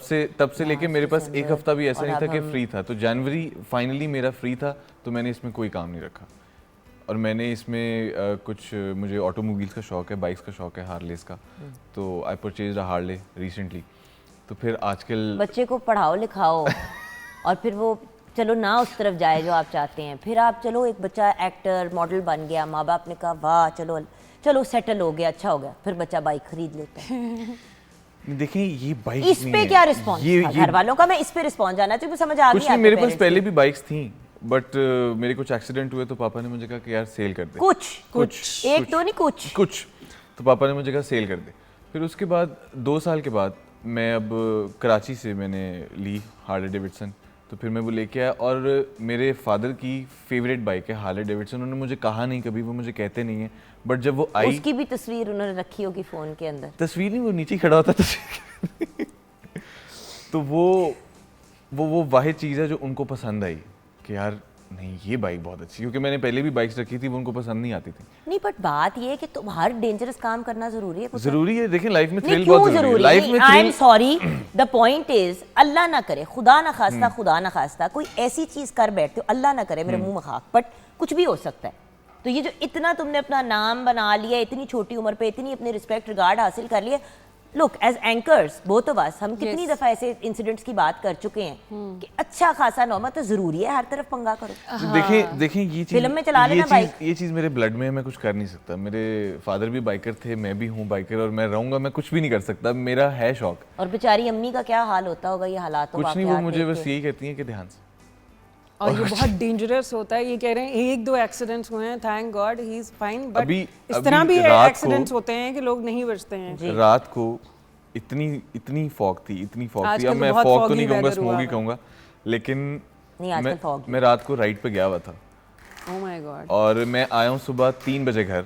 से लेके मेरे पास एक दिसंबर, हफ्ता भी ऐसा और नहीं था अब कि हम- फ्री था। तो जनवरी फाइनली मेरा फ्री था, तो मैंने इसमें कोई काम नहीं रखा। और मैंने इसमें कुछ, मुझे ऑटोमोबाइल्स का शौक है, बाइक्स का शौक है, हार्लेस का। तो I purchase a Harley recently. तो फिर आजकल बच्चे को पढ़ाओ लिखाओ और फिर वो चलो ना उस तरफ जाए जो आप चाहते हैं, फिर आप चलो एक बच्चा एक्टर मॉडल बन गया, माँ बाप ने कहा वाह चलो चलो सेटल हो गया, अच्छा हो गया, फिर बच्चा बाइक खरीद लेता है। देखिए ये बाइक इस पे क्या रिस्पॉन्स घर वालों का? मैं इस पे रिस्पॉन्स जानना चाहिए, समझ आ कुछ गई नहीं, आपके मेरे पास parents पहले की। भी बाइक्स थी बट मेरे कुछ एक्सीडेंट हुए तो पापा ने मुझे कहा कि यार सेल कर दे। कुछ एक तो नहीं कुछ तो पापा ने मुझे कहा सेल कर दे। फिर उसके बाद 2 साल के बाद मैं अब कराची से मैंने ली हार्ले डेविडसन, तो फिर मैं वो लेके आया और मेरे फादर की फेवरेट बाइक है हार्ले डेविडसन। उन्होंने मुझे कहा नहीं कभी, वो मुझे कहते नहीं है, बट जब वो आई उसकी भी तस्वीर उन्होंने रखी होगी फोन के अंदर। तस्वीर नहीं, वो नीचे खड़ा होता तस्वीर तो वो वाहिद चीज़ है जो उनको पसंद आई कि यार नहीं ये बाइक बहुत अच्छी, क्योंकि मैंने पहले भी बाइक्स रखी थी, वो उनको पसंद नहीं आती थी। नहीं बट बात ये है कि तुम हर डेंजरस काम करना जरूरी है पुत्र। जरूरी है, देखिए लाइफ में नहीं थ्रिल क्यों बहुत जरूरी है। जरूरी लाइफ नहीं, में I am thrill sorry, the point is अल्लाह ना करे, खुदा ना खास्ता कोई ऐसी चीज कर बैठते हो, अल्लाह ना करे मेरे मुंह में खाक, बट कुछ भी हो सकता है। तो ये जो इतना तुमने अपना नाम बना लिया, इतनी छोटी उम्र पे इतनी अपनी रिस्पेक्ट रिगार्ड हासिल कर लिया। Look as anchors both of us, हम कितनी दफा ऐसे इंसिडेंट्स की बात कर चुके हैं कि अच्छा खासा नॉर्मल, तो जरूरी है हर तरफ पंगा करो। देखें ये चीज, फिल्म में चला लेना बाइक। ये चीज मेरे ब्लड में है, मैं कुछ कर नहीं सकता। मेरे फादर भी बाइकर थे, मैं भी हूँ बाइकर और मैं रहूंगा, मैं कुछ भी नहीं कर सकता, मेरा है शौक। और बेचारी अम्मी का क्या हाल होता होगा ये हालात? कुछ नहीं, वो मुझे बस यही कहती है कि ध्यान से। और ये बहुत डेंजरस होता है, ये कह रहे हैं 1-2 एक्सीडेंट्स हुए हैं, thank God he is fine, but इस तरह भी एक्सीडेंट्स होते हैं कि लोग नहीं बचते हैं। रात को इतनी फॉग थी, अब मैं बहुत फॉग तो नहीं foggy कहूँगा, weather स्मोक हुआ ही है। कहूँगा, लेकिन नहीं आजकल फॉग। मैं रात को राइड पे गया हुआ था ओह माय गॉड। और मैं आया हूँ सुबह 3 बजे घर।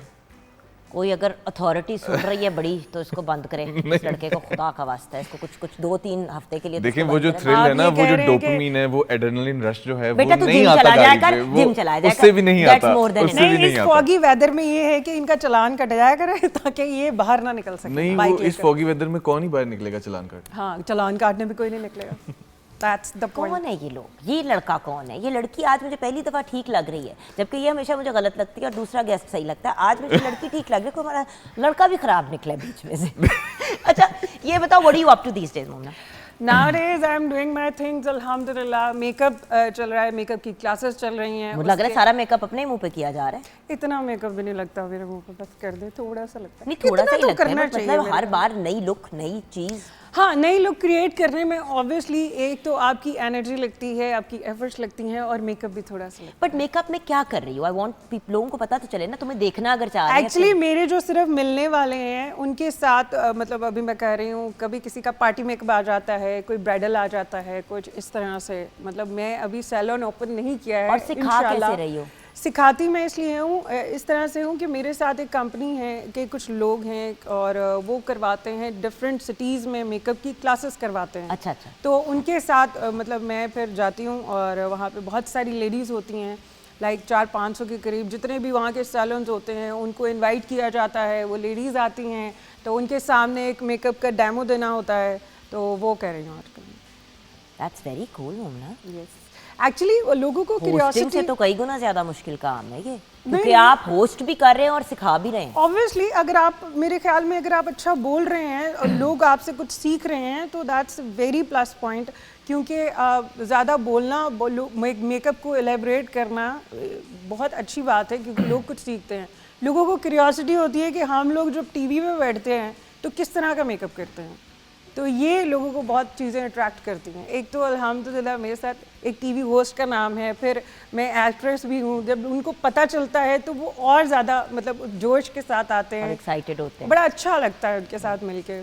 कोई अगर अथॉरिटी सुन रही है बड़ी तो इसको बंद करे, इस लड़के को खुदा का वास्ता है, इसको कुछ 2-3 हफ्ते के लिए तो देखिए इसको वो बंद जो करें। थ्रिल आप है ना, ये वो कह जो रहे हैं कि- डोपामिन है, वो एड्रेनलिन रश जो है, बेटा वो तू नहीं जिम आता चला जाया गाड़ी कर, पे, वो जिम चला जाया उससे कर, भी नहीं that's आता, more than उससे भी नहीं, नहीं इस आता। फॉगी वेदर में ये है कि इनका चालान कट जाया करे ताकि ये बाहर ना निकल सके। नहीं, बाइक वो इस लेकर। फॉगी वेदर में कौन ही बाहर निकलेगा चालान काट। हाँ, चालान काटने पे कोई नहीं निकलेगा। That's the point. कौन है ये लोग? ये लड़का कौन है? ये लड़की आज मुझे पहली दफा ठीक लग रही है, जबकि ये हमेशा मुझे गलत लगती है और दूसरा गेस्ट सही लगता है। आज मुझे लड़की ठीक लग रही है, कोई हमारा लड़का भी खराब निकला बीच में से। अच्छा ये बताओ, what are you up to these days Momna? Nowadays I am doing my things, अल्हम्दुलिल्लाह। मेकअप चल रहा है, मेकअप की क्लासेस चल रही हैं। मुझे लग रहा है सारा मेकअप अपने मुंह पे किया जा रहा है। इतना मेकअप भी नहीं लगता मेरे मुंह पे, बस कर दे थोड़ा सा लगता है। नहीं थोड़ा सा ही इतना तो लगता है, करना but चाहिए मतलब मेरे हर को। बार नई लुक नई चीज। हाँ, नई लुक क्रिएट करने में ऑब्वियसली एक तो आपकी एनर्जी लगती है, आपकी एफर्ट्स लगती हैं और मेकअप भी थोड़ा सा लगता बट मेकअप में क्या कर रही हो? आई वांट लोगों को पता तो चले ना, तुम्हें देखना अगर चाह रहे है। हैं। एक्चुअली मेरे जो सिर्फ मिलने वाले हैं उनके साथ मतलब अभी मैं कह रही हूँ, कभी किसी का पार्टी मेकअप आ जाता है, कोई ब्राइडल आ जाता है, कुछ इस तरह से। मतलब मैं अभी सैलून ओपन नहीं किया है। और सिखा इंशाल्लाह। कैसे रही हो? सिखाती मैं इसलिए हूँ, इस तरह से हूँ कि मेरे साथ एक कंपनी है कि कुछ लोग हैं और वो करवाते हैं, डिफरेंट सिटीज़ में मेकअप की क्लासेस करवाते हैं। अच्छा अच्छा। तो उनके साथ मतलब मैं फिर जाती हूँ और वहाँ पे बहुत सारी लेडीज़ होती हैं, लाइक 400-500 के करीब, जितने भी वहाँ के सैलून्स होते हैं उनको इनवाइट किया जाता है। वो लेडीज़ आती हैं तो उनके सामने एक मेकअप का डेमो देना होता है, तो वो कह रही हूँ आजकल। That's very cool मोमना। Yes, actually लोगों को होस्टिंग क्यूरियोसिटी से तो कई गुना ज्यादा मुश्किल काम है ये, क्योंकि आप होस्ट भी कर रहे हैं और सिखा भी रहे हैं। ऑब्वियसली अगर आप, मेरे ख्याल में अगर आप अच्छा बोल रहे हैं और लोग आपसे कुछ सीख रहे हैं तो दैट्स वेरी प्लस पॉइंट। क्योंकि ज़्यादा बोलना, मेकअप को एलेबरेट करना बहुत अच्छी बात है, क्योंकि लोग कुछ सीखते हैं। लोगों को क्यूरियोसिटी होती है कि हम लोग जब टीवी पे बैठते हैं तो किस तरह का मेकअप करते हैं, तो ये लोगों को बहुत चीज़ें अट्रैक्ट करती हैं। एक तो अल्हम्दुलिल्लाह मेरे साथ एक टीवी होस्ट का नाम है, फिर मैं एक्ट्रेस भी हूँ। जब उनको पता चलता है तो वो और ज़्यादा मतलब जोश के साथ आते और हैं, एक्साइटेड होते हैं। बड़ा अच्छा लगता है उनके साथ मिलके।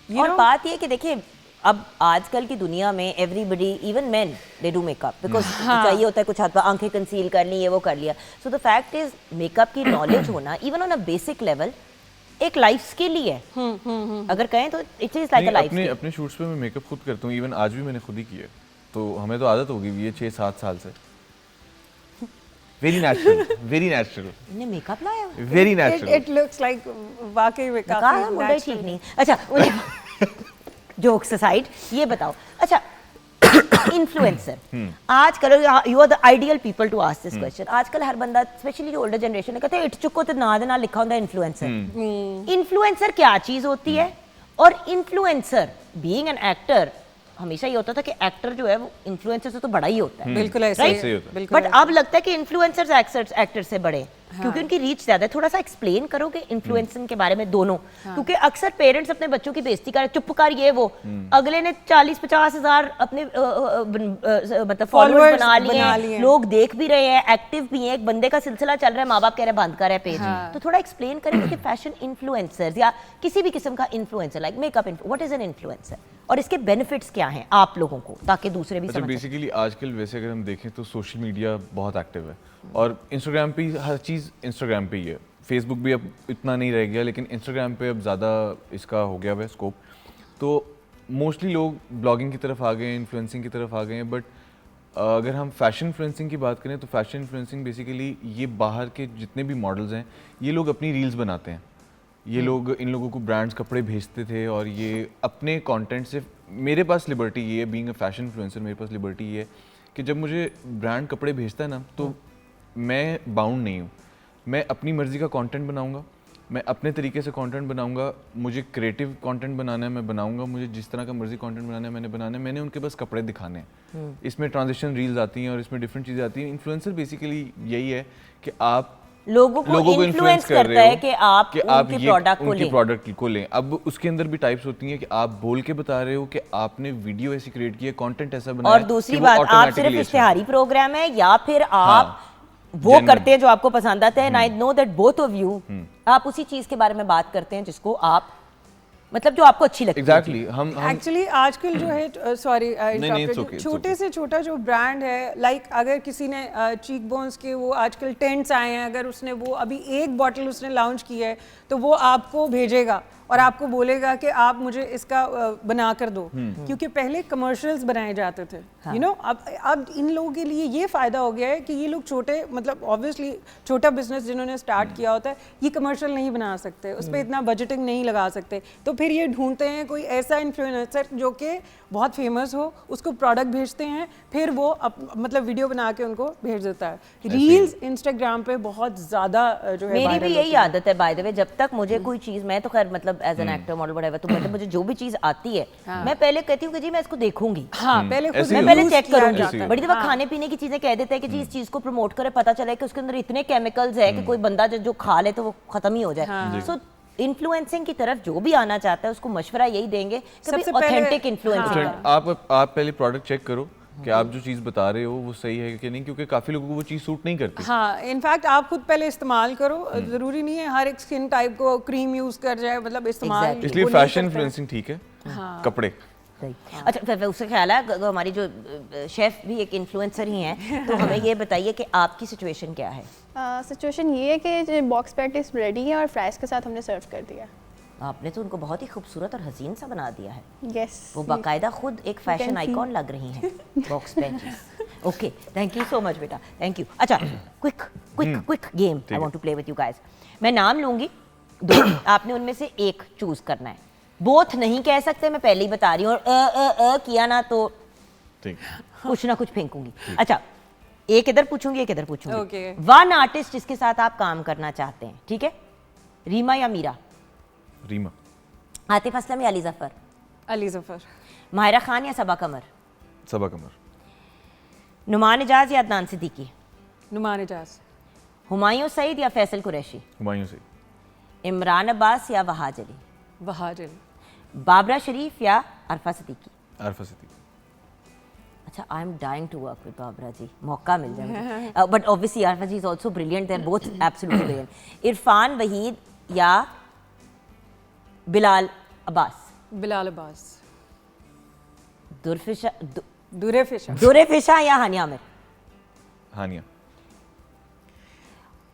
और बात ये कि देखिए अब आजकल की दुनिया में everybody, even main, they do makeup because चाहिए होता है कुछ हाथ, आंखें कंसील करनी है, वो कर लिया। So the fact is makeup की नॉलेज होना even on a basic level एक लाइफ स्किल ही है। अगर कहें तो it is like a life skill. अपने शूट्स पे मैं मेकअप खुद करता हूँ, इवन आज भी मैंने खुद ही किया है, तो हमें तो आदत हो गई हुई है 6-7 साल से। वेरी नेचुरल, वेरी नेचुरल, इन्हें मेकअप लाया very natural. It looks like वाकई में कहा काफी मुंडा ठीक natural। नहीं। अच्छा जोक्स असाइड, ये बताओ, अच्छा इन्फ्लुएंसर आजकल, you are the ideal people to ask this question. आजकल हर बंदा, स्पेशली जो ओल्डर जनरेशन है, कहते हैं इट चुको ते ना दे नाल लिखा होता है इन्फ्लुएंसर। इन्फ्लुएंसर क्या चीज होती है? और इन्फ्लुएंसर बीइंग एन एक्टर, हमेशा ये होता था कि एक्टर जो है वो इन्फ्लुएंसर से तो बड़ा ही होता है, बिल्कुल ऐसे Right? ऐसे ही होता है। बिल्कुल बट अब लगता है कि इन्फ्लुएंसर्स एक्टर से बड़े क्योंकि उनकी रीच ज्यादा है। थोड़ा सा एक्सप्लेन करोगे इन्फ्लुएंसिंग के बारे में दोनों, क्योंकि अक्सर पेरेंट्स अपने बच्चों की बेइज्जती कर चुप कर ये वो, अगले ने 40-50 हजार अपने मतलब फॉलोअर्स बना लिए, लोग देख भी रहे हैं, एक्टिव भी हैं, एक बंदे का सिलसिला चल रहा है, माँ बाप कह रहे हैं बंद कर है पेज। तो थोड़ा एक्सप्लेन करेंगे कि फैशन इन्फ्लुएंसर्स या किसी भी किस्म का influencer like makeup, what is an influencer और इसके बेनिफिट्स क्या हैं आप लोगों को, ताकि दूसरे भी अच्छा, समझ सकें। बेसिकली आजकल वैसे अगर हम देखें तो सोशल मीडिया बहुत एक्टिव है और इंस्टाग्राम पे हर चीज़ इंस्टाग्राम पे ही है। फेसबुक भी अब इतना नहीं रह गया, लेकिन इंस्टाग्राम पे अब ज़्यादा इसका हो गया है स्कोप। तो मोस्टली लोग ब्लॉगिंग की तरफ आ गए हैं, इन्फ्लुएंसिंग की तरफ आ गए हैं। बट अगर हम फैशन इन्फ्लुएंसिंग की बात करें तो फैशन इन्फ्लुएंसिंग बेसिकली ये बाहर के जितने भी मॉडल्स हैं ये लोग अपनी रील्स बनाते हैं। ये लोग इन लोगों को ब्रांड्स कपड़े भेजते थे और ये अपने कंटेंट से, मेरे पास लिबर्टी ये है बीइंग अ फैशन इन्फ्लुएंसर, मेरे पास लिबर्टी ये है कि जब मुझे ब्रांड कपड़े भेजता है ना तो मैं बाउंड नहीं हूँ, मैं अपनी मर्ज़ी का कंटेंट बनाऊँगा, मैं अपने तरीके से कंटेंट बनाऊँगा। मुझे क्रिएटिव कंटेंट बनाना है मैं बनाऊँगा, मुझे जिस तरह का मर्ज़ी कंटेंट बनाना है मैंने बनाना है, मैंने उनके बस कपड़े दिखाने हैं। इसमें ट्रांजिशन रील्स आती हैं और इसमें डिफरेंट चीज़ें आती हैं। इन्फ्लुएंसर बेसिकली यही है कि आप लोगों को influence इन्फ्लुएंस कर करता रहे है हो कि आप उनके ये प्रोडक्ट को उनकी लें। प्रोडक्ट को लें। अब उसके अंदर भी टाइप्स होती हैं कि आप बोल के बता रहे हो कि आपने वीडियो ऐसी क्रिएट की है, कंटेंट ऐसा बनाया और है दूसरी कि वो बात, आप automatically सिर्फ अच्छा है। इश्तिहारी प्रोग्राम है या फिर आप वो genuine। करते हैं जो आपको पसंद आता है। I know that both of you आप उसी चीज के बारे में बात करते हैं जिसको आप मतलब जो आपको अच्छी लगती है। एग्जैक्टली हम एक्चुअली आजकल जो है सॉरी नहीं, it's okay, it's छोटे से छोटा जो ब्रांड है, लाइक अगर किसी ने चीक बोन्स के वो आजकल टेंट्स आए हैं, अगर उसने वो अभी एक बॉटल उसने लॉन्च की है तो वो आपको भेजेगा और आपको बोलेगा कि आप मुझे इसका बना कर दो, क्योंकि पहले कमर्शियल्स बनाए जाते थे। यू नो अब इन लोगों के लिए ये फ़ायदा हो गया है कि ये लोग छोटे, मतलब ऑब्वियसली छोटा बिजनेस जिन्होंने स्टार्ट किया होता है ये कमर्शियल नहीं बना सकते, उस पर इतना बजटिंग नहीं लगा सकते, तो फिर ये ढूंढते हैं कोई ऐसा इन्फ्लुएंसर जो कि बहुत फेमस हो, उसको प्रोडक्ट भेजते हैं, फिर वो मतलब वीडियो बना के उनको भेज देता है। रील्स इंस्टाग्राम पे बहुत ज़्यादा जो है मेरी viral भी होती यही है। आदत है बाय द वे, जब तक मुझे कोई चीज, मैं तो खैर मतलब as an actor model whatever, तो मतलब मुझे जो भी चीज आती है मैं पहले कहती हूँ कि जी मैं इसको देखूंगी, हाँ पहले खुद ऐसे मैं ही पहले use चेक किया करूंगी। जाता है। बड़ी दफा खाने पीने की चीजें कह देते हैं कि जी इस चीज को प्रमोट करे, पता चला है कि उसके अंदर इतने केमिकल्स है कि कोई बंदा जो खा ले तो वो खत्म ही हो जाए। सो इन्फ्लुएंसिंग की तरफ जो भी आना चाहता है उसको मशवरा यही देंगे कि सबसे भाई पहले- ऑथेंटिक इन्फ्लुएंसिंग हाँ। आप पहले प्रोडक्ट चेक करो कि आप जो चीज़ बता रहे हो वो सही है कि नहीं, क्योंकि काफ़ी लोगों को वो चीज़ सूट नहीं करती। हाँ इनफैक्ट आप खुद पहले इस्तेमाल करो, जरूरी नहीं है हर एक स्किन टाइप को क्रीम यूज कर जाए, मतलब इस्तेमाल Exactly. इसलिए वो नहीं फैशन करते। इन्फ्लुएंसिंग ठीक है, कपड़े सही। अच्छा फिर उससे ख्याल है हमारी जो शेफ भी एक इन्फ्लुएंसर ही हैं, तो हमें ये बताइए कि आपकी सिचुएशन क्या है। सिचुएशन ये है कि बॉक्स पैटीज रेडी है और फ्राइज के साथ हमने सर्व कर दिया। आपने तो उनको बहुत ही खूबसूरत और हसीन सा बना दिया है। यस, वो बाकायदा खुद एक फैशन can see. आइकॉन लग रही हैं box patches. Okay thank you so much बेटा, थैंक यू। अच्छा quick game I want to play with you guys. मैं नाम लूंगी दो, आपने उनमें से एक चूज करना है, बोथ नहीं कह सकते, मैं पहले ही बता रही हूँ, और किया ना तो ठीक। कुछ ना कुछ फेंकूंगी। अच्छा एक इधर पूछूंगी एक इधर पूछूंगी। Okay. वन आर्टिस्ट जिसके साथ आप काम करना चाहते हैं, ठीक है, रीमा या मीरा, रीमा, आतिफ असलम या अली जफर, अली जफर, माहिरा खान या सबा कमर, सबा कमर, नुमान इजाज या अदनान सिद्दीकी, नुमान इजाज, हुमायूं सईद या फैसल कुरैशी, हुमायूं से, इमरान अब्बास या वहाज अली, बहार बाबरा शरीफ या अरफा सिद्दीकी। आरफा सिद्दीकी। अच्छा I am dying to work with Babra ji, मौका मिल जाए, but obviously Arfa ji is also brilliant, they are both absolutely brilliant. Irfan Waheed या बिलाल अब्बास, बिलाल अब्बास, दुरफिशा दुरे फिशा, दुरे फिशा या हानिया आमिर, हानिया,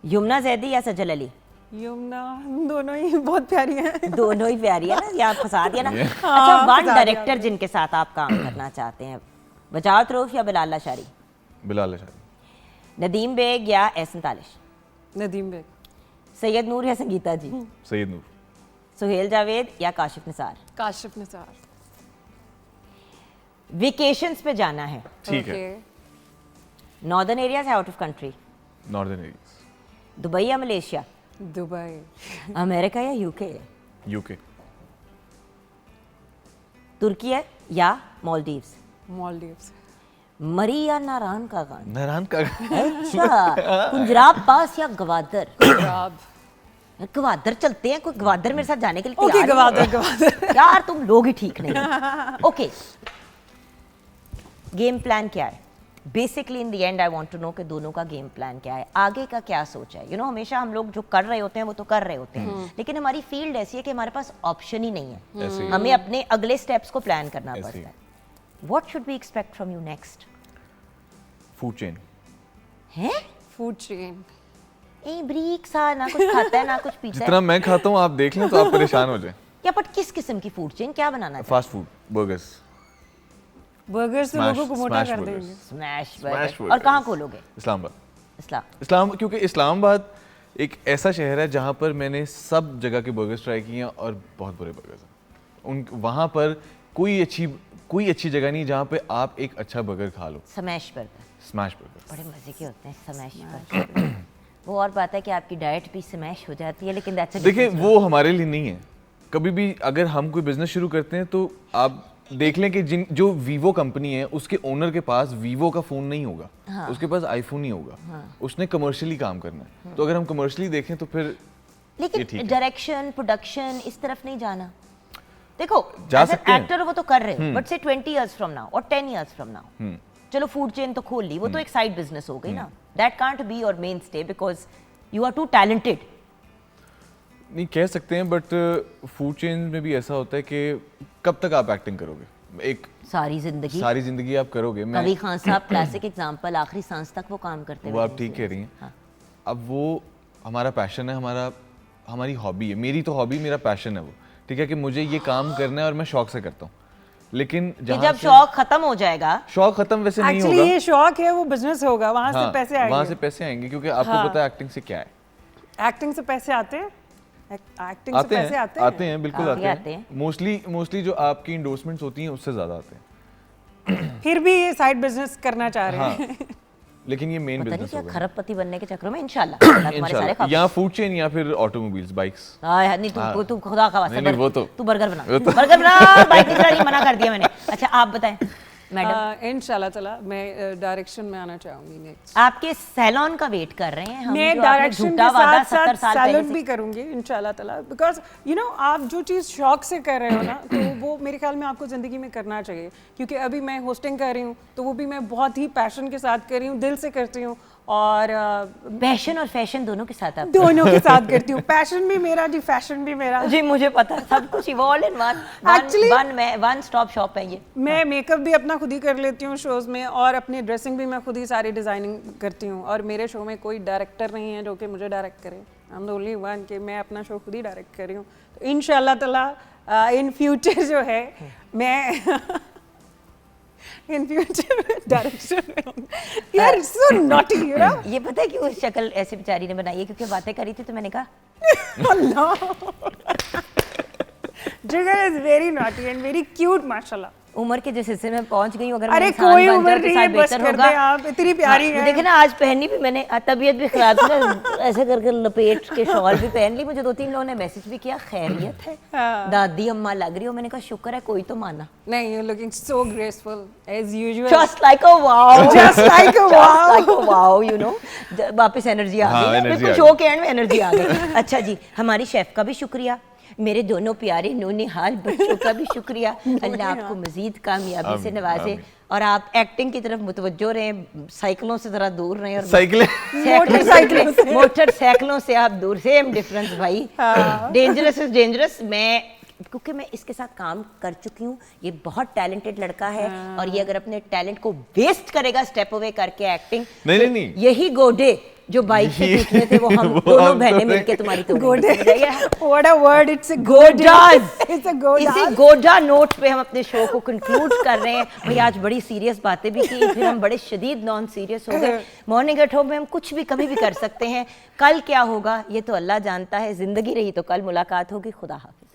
यमुना जैदी या सजल अली, यमुना, दोनों ही बहुत प्यारी हैं। दोनों ही प्यारी है ना, या फंसा दिया ना। Yeah. अच्छा वन फंसा दिया डायरेक्टर जिनके साथ आप काम करना चाहते हैं, बजावत रऊफ या बिलाल लाशारी, बिलाल अशारी, नदीम बेग या एहसन तालिश, नदीम बेग, सैयद नूर या संगीता जी, सैयद नूर, सुहेल जावेद या काशिफ निसार। काशिफ निसार। वेकेशंस पे जाना है, ठीक है, Okay. नॉर्दर्न एरियाज या out of country, northern areas, Dubai या मलेशिया, दुबई, अमेरिका या यूके, यूके, तुर्की है या मालदीव्स। मालदीव्स। मरी या नारायण का गान? नारायण का अच्छा, कुंजराब पास या गवादर? पंजाब। गवादर चलते हैं, कोई गवादर मेरे साथ जाने के लिए ओके, तैयार है? गवादर गवादर। यार तुम लोग ही ठीक नहीं। ओके, गेम प्लान क्या है? Basically in the end I want to know कि दोनों का गेम प्लान क्या है, आगे का क्या सोच है। यू नो, हमेशा हम लोग जो कर रहे होते हैं वो तो कर रहे होते हैं, लेकिन हमारी फील्ड ऐसी है कि हमारे पास ऑप्शन ही नहीं है, ऐसे ही। हमें अपने अगले स्टेप्स को प्लान करना ऐसे पड़ता ही। है। What should we expect from you next? Food chain. हैं? Food chain. ए ब्रीक सा, ना कुछ खाता है ना कुछ पीता जितना है। मैं खाता हूँ आप देख लें तो आप परेशान हो जाए। या बट किस किस्म की फूड चेन, क्या बनाना चाहिए? फास्ट फूड, बर्गर्स, बर्गर से Smash- लोगों को मोटा smash कर burgers। देंगे। Smash Smash burger. और burgers। कहाँ खोलोगे? इस्लामाबाद। इस्लाम। क्योंकि इस्लामाबाद एक ऐसा शहर है जहाँ पर मैंने सब जगह के बर्गर्स ट्राई किए हैं और बहुत बुरे बर्गर्स हैं। उन वहाँ पर कोई अच्छी जगह नहीं जहाँ पे आप एक अच्छा बर्गर खा लो। Smash burger smash burger. बड़े मजे के होते हैं स्मैश बर्गर। वो और बात है कि आपकी डाइट भी स्मैश हो जाती है, लेकिन दैट्स अ देखिए वो हमारे लिए नहीं है। कभी भी अगर हम कोई बिजनेस शुरू करते हैं तो आप देख लें कि जो वीवो कंपनी है उसके ओनर के पास वीवो का फोन नहीं होगा, उसके पास आईफोन ही होगा। उसने कमर्शियली काम करना है। तो अगर हम कमर्शियली देखें तो फिर ये ठीक लेकिन है। डायरेक्शन, प्रोडक्शन, इस तरफ नहीं जाना। देखो, जा एज एन सकते हैं। एक्टर वो तो कर रहे हो, बट से 20 इयर्स फ्रॉम नाउ और 10 इयर्स फ्रॉम नाउ, चलो फूड चेन तो खोल ली, वो तो एक साइड बिजनेस हो गई ना। That can't be your mainstay because you are too talented. नहीं कह सकते हैं, बट फूड चेन में भी ऐसा होता है कि कब तक आप एक्टिंग करोगे। एक सारी जिंदगी। सारी जिंदगी आप करोगे। मैं कबीर खान साहब क्लासिक एग्जांपल, आखिरी सांस तक वो काम करते वो हुए आप ठीक कह रही हैं। हाँ। अब वो हमारा पैशन है, हमारी हॉबी है। मेरी तो हॉबी, मेरा पैशन है वो, ठीक है कि मुझे ये काम करना है और मैं शौक से करता हूँ। लेकिन कि जहाँ जब से शौक खत्म हो जाएगा, शौक खत्म वैसे नहीं एक्चुअली होगा। ये शौक है, वो बिजनेस होगा, वहां हाँ, से पैसे वहाँ आएंगे। से पैसे आएंगे क्योंकि आपको हाँ। पता है एक्टिंग से क्या है। एक्टिंग से पैसे आते हैं। एक्टिंग से पैसे आते हैं। आते हैं बिल्कुल आते आते हैं। हैं। मोस्टली जो आपकी इंडोर्समेंट्स होती हैं उससे ज्यादा आते हैं। फिर भी ये साइड बिजनेस करना चाह रहे हैं। हाँ, लेकिन ये मेन पता नहीं बिजनेस क्या होगा खरबपति बनने के चक्करों में इंशाल्लाह तुम्हारे सारे इंशाल्लाह। ख्वाब। या फूड चेन या फिर ऑटोमोबाइल्स, बाइक्स। हाँ नहीं, तू खुदा का वास्ता नहीं, वो तो- तू बर्गर बना, बर्गर बना। बाइक की तरह मना कर दिया मैंने। अच्छा आप बताएं मैडम, इंशाल्लाह ताला मैं डायरेक्शन में आना चाहूंगी नेक्स्ट। आपके सैलून का वेट कर रहे हैं हम, मैं जो आपने डायरेक्शन झूठा के वादा साथ 70 साथ साल पहले सैलून से- भी करूंगी इंशाल्लाह ताला, बिकॉज यू नो आप जो चीज़ शौक से कर रहे हो ना, तो वो मेरे ख्याल में आपको ज़िंदगी में करना चाहिए। क्योंकि अभी मैं होस्टिंग कर रही हूँ तो वो भी मैं बहुत ही पैशन के साथ कर रही हूँ, दिल से करती हूँ, और पैशन और फैशन दोनों के साथ आप दोनों के साथ करती हूँ। पैशन भी मेरा जी, फैशन भी मेरा। जी मुझे पता है, सब कुछ evolve in Actually- one stop shop है ये। मैं मेकअप भी अपना खुद ही कर लेती हूँ शोज़ में, और अपनी ड्रेसिंग भी मैं खुद ही सारी डिज़ाइनिंग करती हूँ। और मेरे शो में कोई डायरेक्टर नहीं है जो कि मुझे डायरेक्ट करे। I am the only one कि मैं अपना शो खुद ही डायरेक्ट कर रही हूँ। तो इंशाल्लाह ताला इन फ्यूचर जो है मैं इन फ्यूचर डायरेक्शन में, यार सो नॉटी यू नो। ये पता है कि वो शक्ल ऐसे बेचारी ने बनाई है क्योंकि बातें करी थी, तो मैंने कहा अल्लाह, जिगर is very naughty and very cute माशाल्लाह। उम्र के जिस हिस्से में पहुंच गई हूं, अगर अरे मैं इंसान कोई बन उम्र जाऊं तो नहीं शायद है, बस बेहतर कर होगा। दे आप, इतनी प्यारी हाँ, है। देखे ना आज पहनी भी मैंने, तबीयत भी खराब थी ना, ऐसे करके लपेट के शॉल भी पहन ली। मुझे 2-3 लोगों ने मैसेज भी किया, खैरियत है, दादी अम्मा लग रही हो। मैंने कहा शुक्र है कोई तो माना। नहीं, you looking so graceful as usual. Just like a wow. Just like a wow. Just like a wow, you know. वापस एनर्जी आ हाँ, गई। energy बिल्कुल आ शो के एंड में एनर्जी आ गई। अच्छा जी, हमारी शेफ का भी शुक्रिया, मेरे दोनों प्यारे नूनिहाल बच्चों का भी शुक्रिया। अल्लाह आपको मजीद कामयाबी से नवाजे आमीन। और आप एक्टिंग की तरफ मुतवज्जो रहें, साइकिलों से जरा दूर रहें, और साइकिलें मोटरसाइकिलों से आप दूर। सेम डिफरेंस भाई, डेंजरस इज डेंजरस। मैं क्योंकि मैं इसके साथ काम कर चुकी हूँ, ये बहुत टैलेंटेड लड़का है, और ये अगर अपने टैलेंट को वेस्ट करेगा स्टेप अवे करके एक्टिंग, नहीं। यही गोडे जो बाइक से पीछे थे वो हम दोनों बहनें मिलके तुम्हारी गोडे, तोड़ेंगे। What a word, it's a गोडास। इट्स अ गोडास। इसी गोडा नोट पे हम अपने शो को कंक्लूड कर रहे हैं। भाई आज बड़ी सीरियस बातें भी की, फिर हम बड़े शदीद नॉन सीरियस हो गए। मॉर्निंग एट होम में हम कुछ भी कभी भी कर सकते हैं। कल क्या होगा ये तो अल्लाह जानता है। जिंदगी रही तो कल मुलाकात होगी। खुदा हाफिज़।